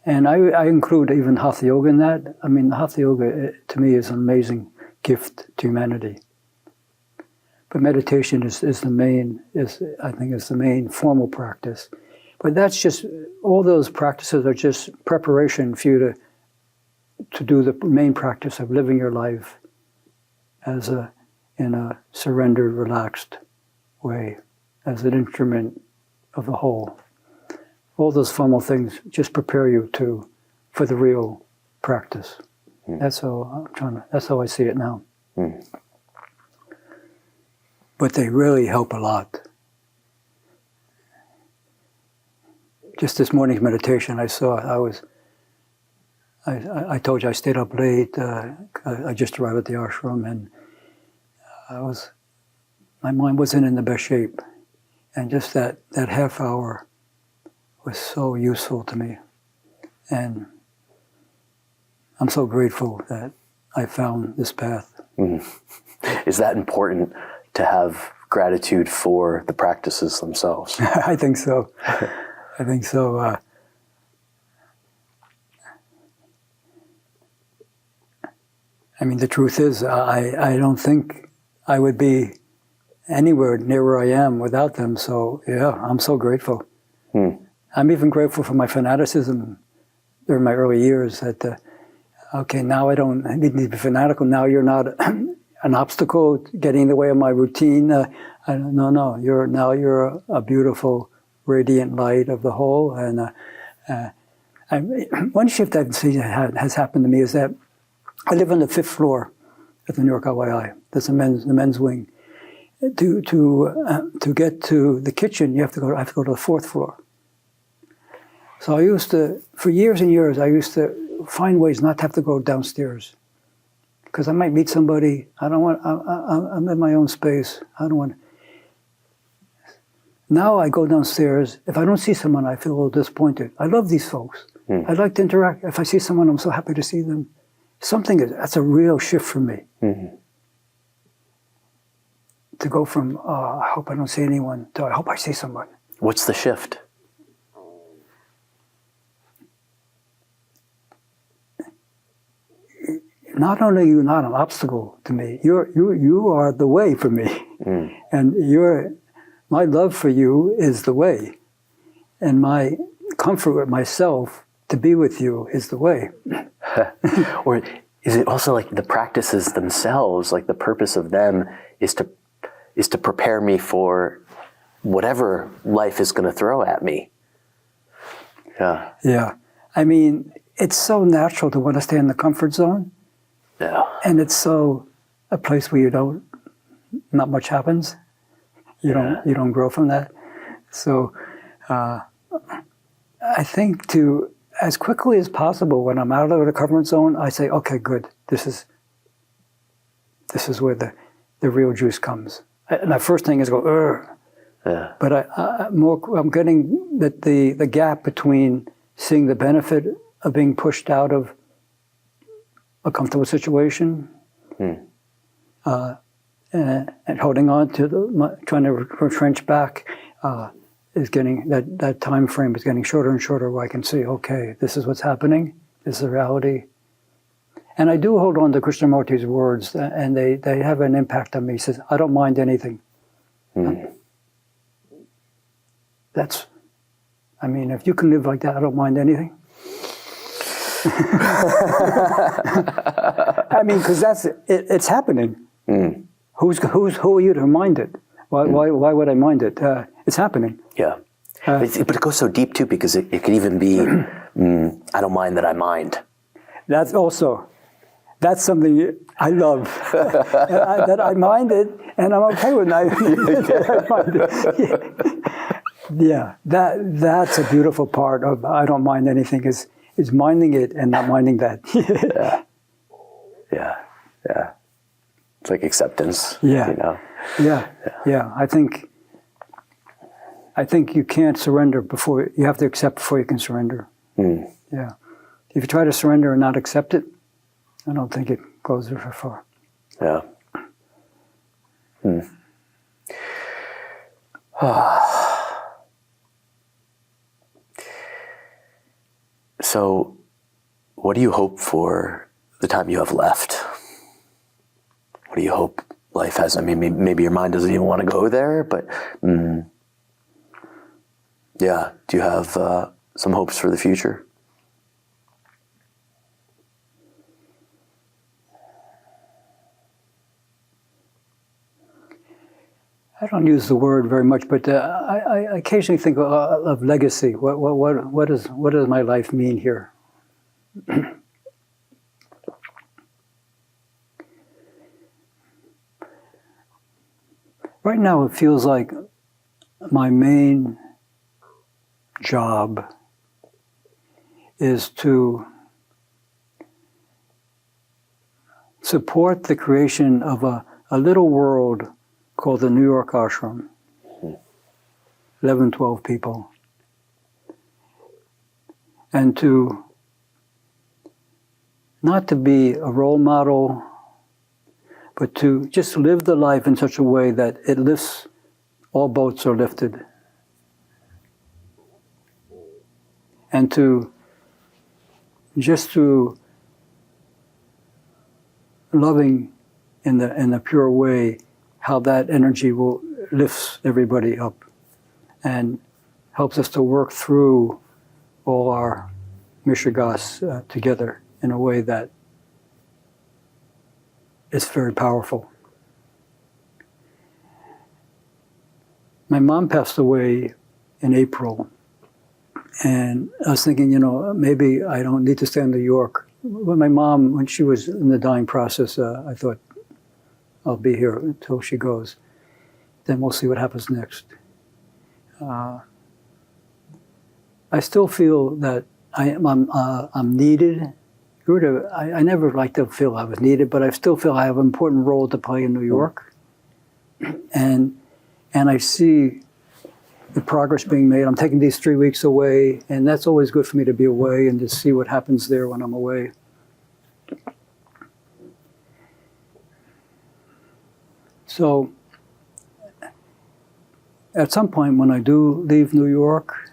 B: And I include even Hatha Yoga in that. I mean, Hatha Yoga, to me, is an amazing gift to humanity. But meditation is the main formal practice. But that's just, all those practices are just preparation for you to do the main practice of living your life in a surrendered, relaxed way, as an instrument of the whole. All those formal things just prepare you for the real practice. That's how I see it now. But they really help a lot. Just this morning's meditation, I told you I stayed up late. I just arrived at the ashram, and my mind wasn't in the best shape. And just that half hour was so useful to me. And I'm so grateful that I found this path.
A: Mm. Is that important to have gratitude for the practices themselves?
B: I think so. I think so. I mean, the truth is, I don't think I would be anywhere near where I am without them. So, yeah, I'm so grateful.
A: Mm.
B: I'm even grateful for my fanaticism during my early years that, okay, now I don't need to be fanatical. Now you're not an obstacle getting in the way of my routine. No, you're a beautiful, radiant light of the whole. And one shift I've seen has happened to me is that I live on the 5th floor at the New York LYI. That's the men's wing. To get to the kitchen, I have to go to the 4th floor. So I used to, for years and years, I used to find ways not to have to go downstairs. Because I might meet somebody, I'm in my own space, I don't want. Now I go downstairs, if I don't see someone, I feel a little disappointed. I love these folks. I like to interact. If I see someone, I'm so happy to see them. That's a real shift for me. Mm-hmm. To go from, I hope I don't see anyone, to I hope I see someone.
A: What's the shift?
B: Not only are you not an obstacle to me, you are the way for me. Mm. And my love for you is the way. And my comfort with myself to be with you is the way.
A: Or is it also like the practices themselves, like the purpose of them is to prepare me for whatever life is going to throw at me? Yeah.
B: Yeah. I mean, it's so natural to want to stay in the comfort zone.
A: Yeah.
B: And it's so a place where not much happens. You don't grow from that. So I think as quickly as possible, when I'm out of the comfort zone, I say, okay, good. This is where the real juice comes. And the first thing is go, ugh. Yeah. But I'm getting that the gap between seeing the benefit of being pushed out of a comfortable situation, and holding on to trying to retrench back, is getting that time frame is getting shorter and shorter. Where I can see, okay, this is what's happening. This is the reality. And I do hold on to Krishnamurti's words, and they have an impact on me. He says, "I don't mind anything." I mean, if you can live like that, I don't mind anything. I mean, because it's happening. Mm. Who are you to mind it? Why would I mind it? It's happening.
A: Yeah, but it goes so deep too, because it could even be, I don't mind that I mind. That's something I love. that I mind it, and I'm okay with that I mind it. Yeah, that's a beautiful part of I don't mind anything is minding it and not minding that. Yeah. It's like acceptance.
B: Yeah.
A: You know?
B: Yeah. I think you can't surrender before you have to accept before you can surrender. Mm. Yeah. If you try to surrender and not accept it, I don't think it goes very far.
A: Yeah. So, what do you hope for the time you have left? What do you hope life has? I mean, maybe your mind doesn't even want to go there, but yeah. Do you have some hopes for the future?
B: I don't use the word very much, but I occasionally think of legacy. What does my life mean here? Right now, it feels like my main job is to support the creation of a little world called the New York Ashram. 11, 12 people. and to not to be a role model, but to just live the life in such a way that it lifts, all boats are lifted. And to just through loving in a pure way, how that energy will lifts everybody up and helps us to work through all our mishigas together in a way that is very powerful. My mom passed away in April, and I was thinking, maybe I don't need to stay in New York. When my mom, when she was in the dying process, I thought, I'll be here until she goes. Then we'll see what happens next. I still feel that I'm needed. I never liked to feel I was needed, but I still feel I have an important role to play in New York. And I see the progress being made. I'm taking these 3 weeks away, and that's always good for me to be away and to see what happens there when I'm away. So, at some point when I do leave New York,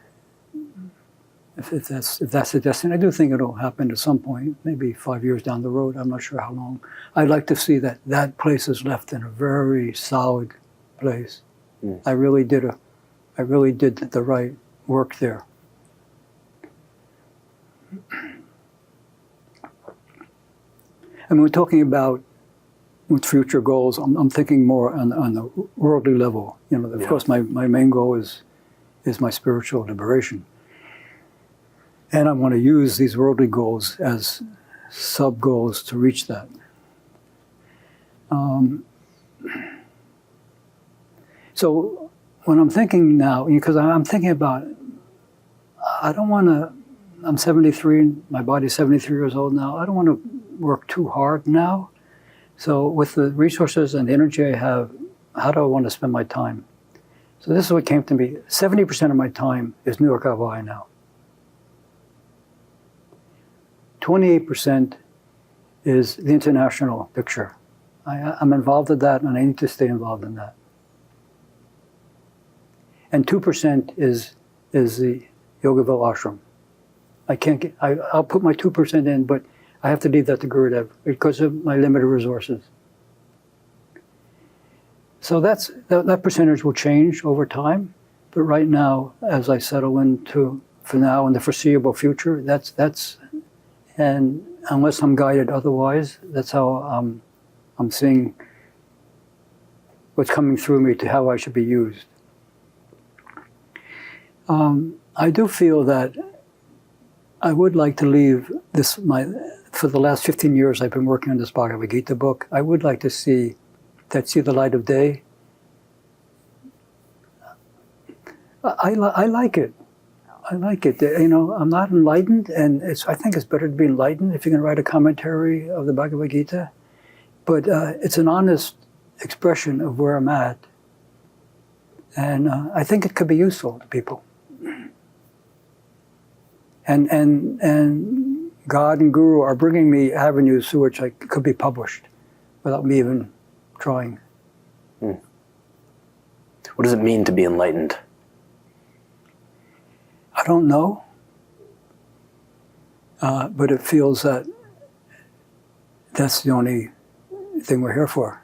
B: if that's the destiny, I do think it'll happen at some point, maybe 5 years down the road, I'm not sure how long. I'd like to see that place is left in a very solid place. Mm. I really did the right work there. And we're talking about with future goals, I'm thinking more on the worldly level. Of course, my main goal is my spiritual liberation. And I want to use these worldly goals as sub-goals to reach that. So when I'm thinking now, because I'm thinking about, I don't want to, I'm 73, my body's 73 years old now, I don't want to work too hard now. So with the resources and the energy I have, how do I want to spend my time? So this is what came to me. 70% of my time is New York, Hawaii now. 28% is the international picture. I'm involved in that, and I need to stay involved in that. And 2% is the Yogaville Ashram. I'll put my 2% in, but I have to leave that to Gurudev because of my limited resources. So that percentage will change over time, but right now, as I settle into, for now, in the foreseeable future, that's and unless I'm guided otherwise, that's how I'm seeing what's coming through me to how I should be used. I do feel that I would like to leave this, for the last 15 years I've been working on this Bhagavad Gita book. I would like to see the light of day. I like it. I like it. I'm not enlightened, and I think it's better to be enlightened if you can write a commentary of the Bhagavad Gita. But it's an honest expression of where I'm at. And I think it could be useful to people. And God and Guru are bringing me avenues through which I could be published without me even trying.
A: What does it mean to be enlightened?
B: I don't know. But it feels that that's the only thing we're here for.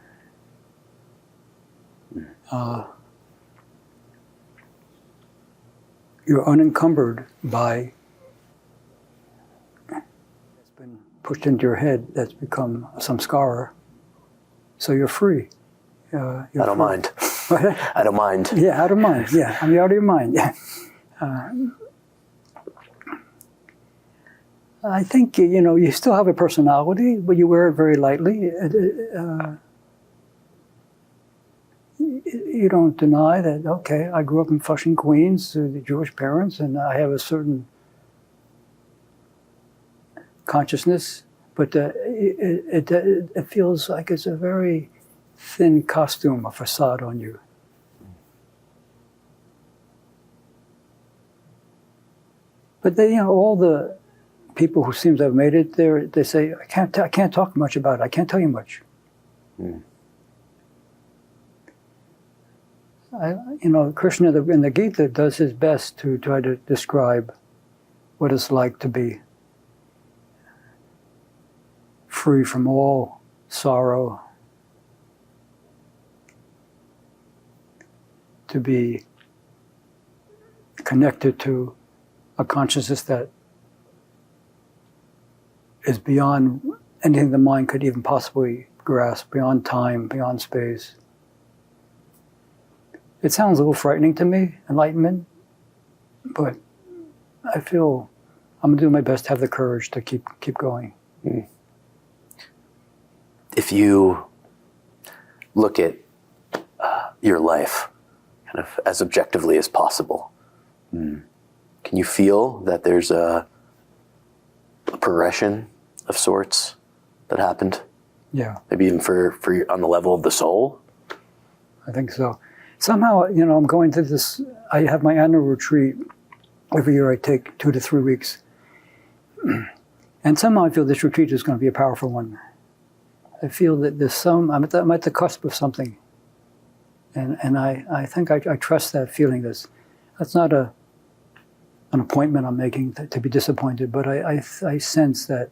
B: You're unencumbered by it's been pushed into your head that's become some samskara. So you're free.
A: I don't mind. I don't mind.
B: Yeah, out of mind. Yeah, I'm out of your mind. Yeah. I think, you still have a personality, but you wear it very lightly. You don't deny that, okay, I grew up in Flushing, Queens, to the Jewish parents, and I have a certain consciousness, but it feels like it's a very thin costume, a facade on you. But they, all the people who seem to have made it there, they say, I can't talk much about it. I can't tell you much. Krishna in the Gita does his best to try to describe what it's like to be free from all sorrow, to be connected to a consciousness that is beyond anything the mind could even possibly grasp, beyond time, beyond space. It sounds a little frightening to me, enlightenment, but I feel I'm going to do my best to have the courage to keep going.
A: If you look at your life kind of as objectively as possible, can you feel that there's a progression of sorts that happened?
B: Yeah.
A: Maybe even for on the level of the soul?
B: I think so. Somehow, I'm going to this, I have my annual retreat. Every year I take 2 to 3 weeks. And somehow I feel this retreat is going to be a powerful one. I feel that I'm at the cusp of something. And I think I trust that feeling. That's not an appointment I'm making to be disappointed, but I sense that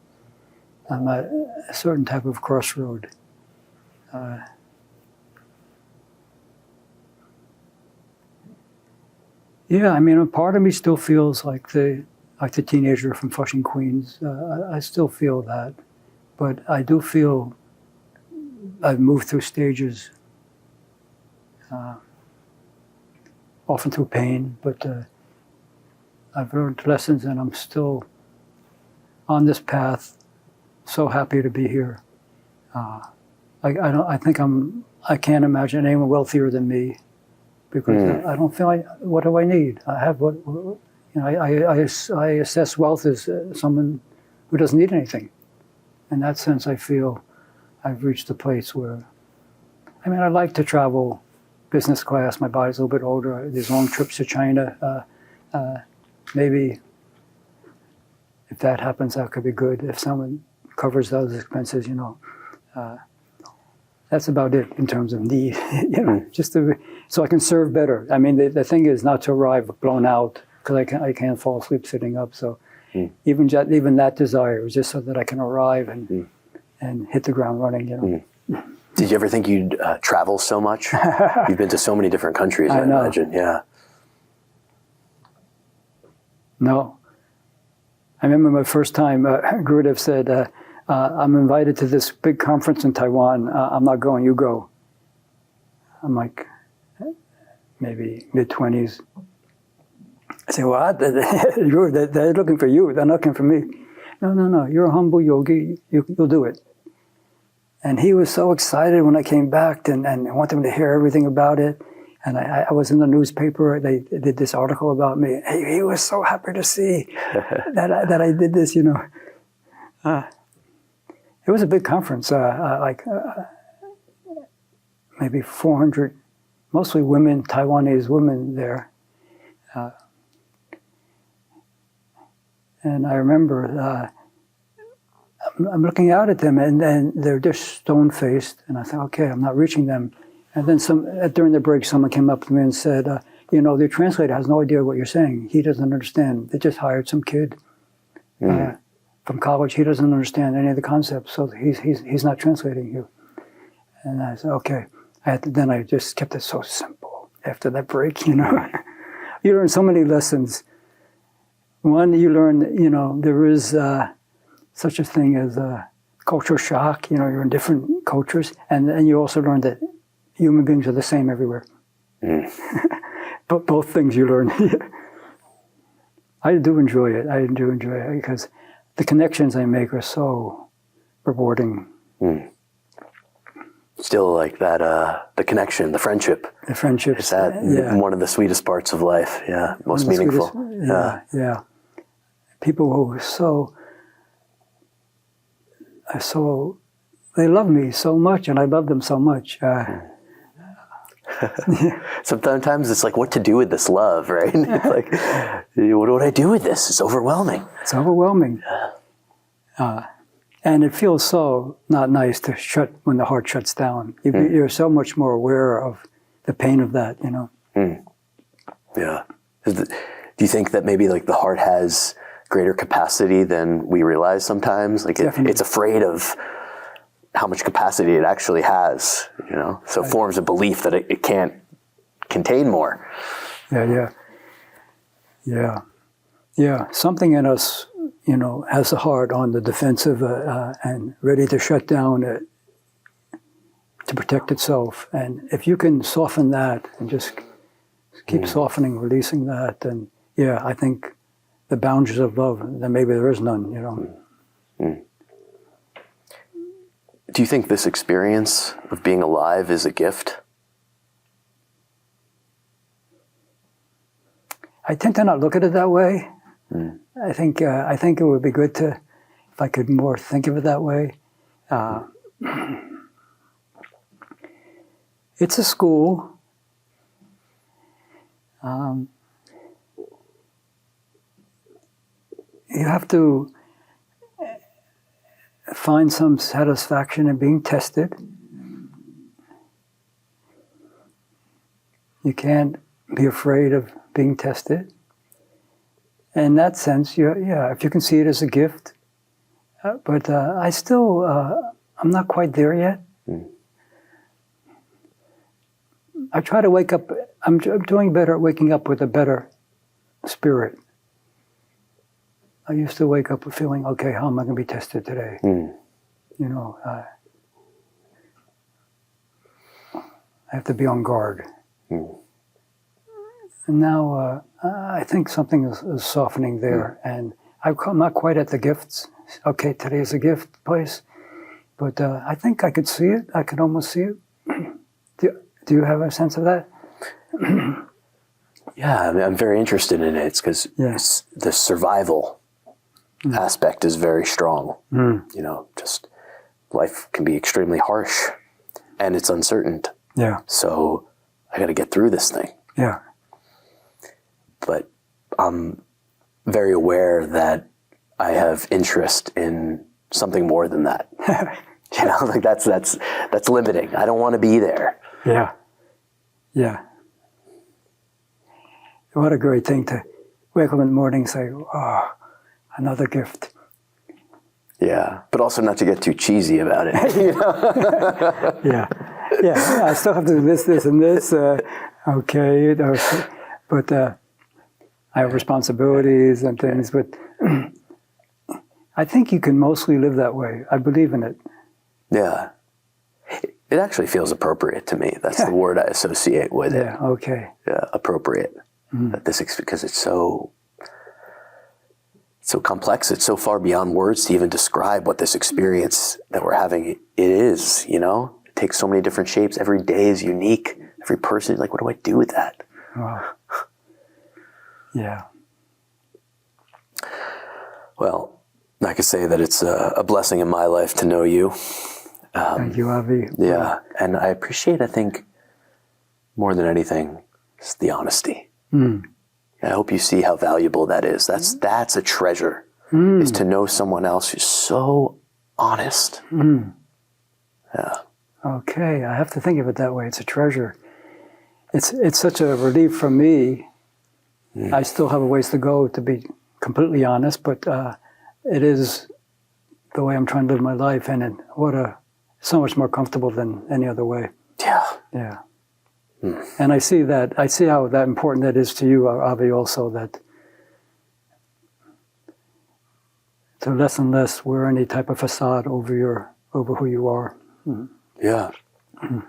B: I'm at a certain type of crossroad. Yeah, a part of me still feels like the teenager from Flushing, Queens. I still feel that, but I do feel I've moved through stages, often through pain, but I've learned lessons, and I'm still on this path. So happy to be here. I can't imagine anyone wealthier than me. Because I don't feel what do I need? I have I assess wealth as someone who doesn't need anything. In that sense, I feel I've reached a place where, I like to travel business class. My body's a little bit older. There's long trips to China. Maybe if that happens, that could be good. If someone covers those expenses, that's about it in terms of need, just so I can serve better. The thing is not to arrive blown out, because I can't fall asleep sitting up. So even that desire is just so that I can arrive and hit the ground running.
A: Did you ever think you'd travel so much? You've been to so many different countries, I imagine. Yeah.
B: No. I remember my first time, Gurudev said, I'm invited to this big conference in Taiwan. I'm not going, you go. I'm like, maybe mid-20s. I say, what? They're looking for you. They're not looking for me. No. You're a humble yogi. You'll do it. And he was so excited when I came back and I wanted him to hear everything about it. And I was in the newspaper. They did this article about me. He was so happy to see that I did this, It was a big conference, maybe 400, mostly women, Taiwanese women there. And I remember I'm looking out at them, and then they're just stone-faced, and I thought, okay, I'm not reaching them. And then during the break, someone came up to me and said, the translator has no idea what you're saying. He doesn't understand. They just hired some kid. From college, he doesn't understand any of the concepts, so he's not translating you. And I said, okay. Then I just kept it so simple after that break, You learn so many lessons. One, you learn, there is such a thing as cultural shock. You're in different cultures, and then you also learn that human beings are the same everywhere. But both things you learn. I do enjoy it. Because the connections I make are so rewarding.
A: Still like that, the connection, the friendship.
B: The friendship.
A: Is that one of the sweetest parts of life? Yeah, most meaningful.
B: Yeah. People who they love me so much, and I love them so much.
A: Sometimes it's like, what to do with this love, right? It's like, what do I do with this? It's overwhelming.
B: It's overwhelming. And it feels so not nice to shut when the heart shuts down. You're so much more aware of the pain of that, you know.
A: Yeah. Do you think that maybe like the heart has greater capacity than we realize sometimes? Like it's afraid of how much capacity it actually has, you know? So it forms a belief that it can't contain more.
B: Yeah. Something in us, you know, has the heart on the defensive and ready to shut down to protect itself. And if you can soften that and just keep softening, releasing that, then I think the boundaries of love, then maybe there is none, you know.
A: Do you think this experience of being alive is a gift?
B: I tend to not look at it that way. I think it would be good to, if I could more think of it that way. It's a school. You have to find some satisfaction in being tested. You can't be afraid of being tested. In that sense, if you can see it as a gift. But I still, I'm not quite there yet. I try to wake up, I'm doing better at waking up with a better spirit. I used to wake up feeling, okay, how am I going to be tested today? You know, I have to be on guard. And now I think something is softening there. And I'm not quite at the gifts. Okay, today's a gift place. But I think I could see it. I could almost see it. Do you have a sense of that?
A: Yeah, I mean, I'm very interested in it. It's because the survival aspect is very strong. You know, just life can be extremely harsh and it's uncertain.
B: Yeah.
A: So I got to get through this thing.
B: Yeah.
A: But I'm very aware that I have interest in something more than that. You know, like that's limiting. I don't want to be there.
B: Yeah. What a great thing to wake up in the morning and say, oh, another gift.
A: Yeah, but also not to get too cheesy about it. You know?
B: Yeah, I still have to do this, and this. Okay, but I have responsibilities and things. But I think you can mostly live that way. I believe in it. Yeah.
A: It actually feels appropriate to me. That's the word I associate with it.
B: Yeah, okay.
A: Yeah, appropriate. Because it's so complex. It's so far beyond words to even describe what this experience that we're having it is, you know? It takes so many different shapes. Every day is unique. Every person, like, what do I do with that?
B: Wow. Yeah.
A: Well, I could say that it's a blessing in my life to know you.
B: Thank you, Avi.
A: Yeah, and I appreciate, I think, more than anything, is the honesty. I hope you see how valuable that is. That's a treasure, is to know someone else who's so honest. Yeah.
B: Okay, I have to think of it that way. It's a treasure. It's such a relief for me. I still have a ways to go to be completely honest, but it is the way I'm trying to live my life, and so much more comfortable than any other way. Yeah. And I see how that important that is to you, Avi, also, that to less and less wear any type of facade over who you are.
A: Yeah.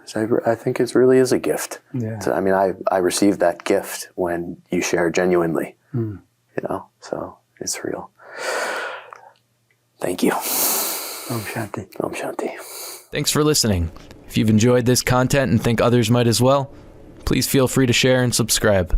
A: So I think it really is a gift.
B: Yeah.
A: So, I mean, I received that gift when you share genuinely, you know, so it's real. Thank you.
B: Om Shanti.
A: Om Shanti.
C: Thanks for listening. If you've enjoyed this content and think others might as well, please feel free to share and subscribe.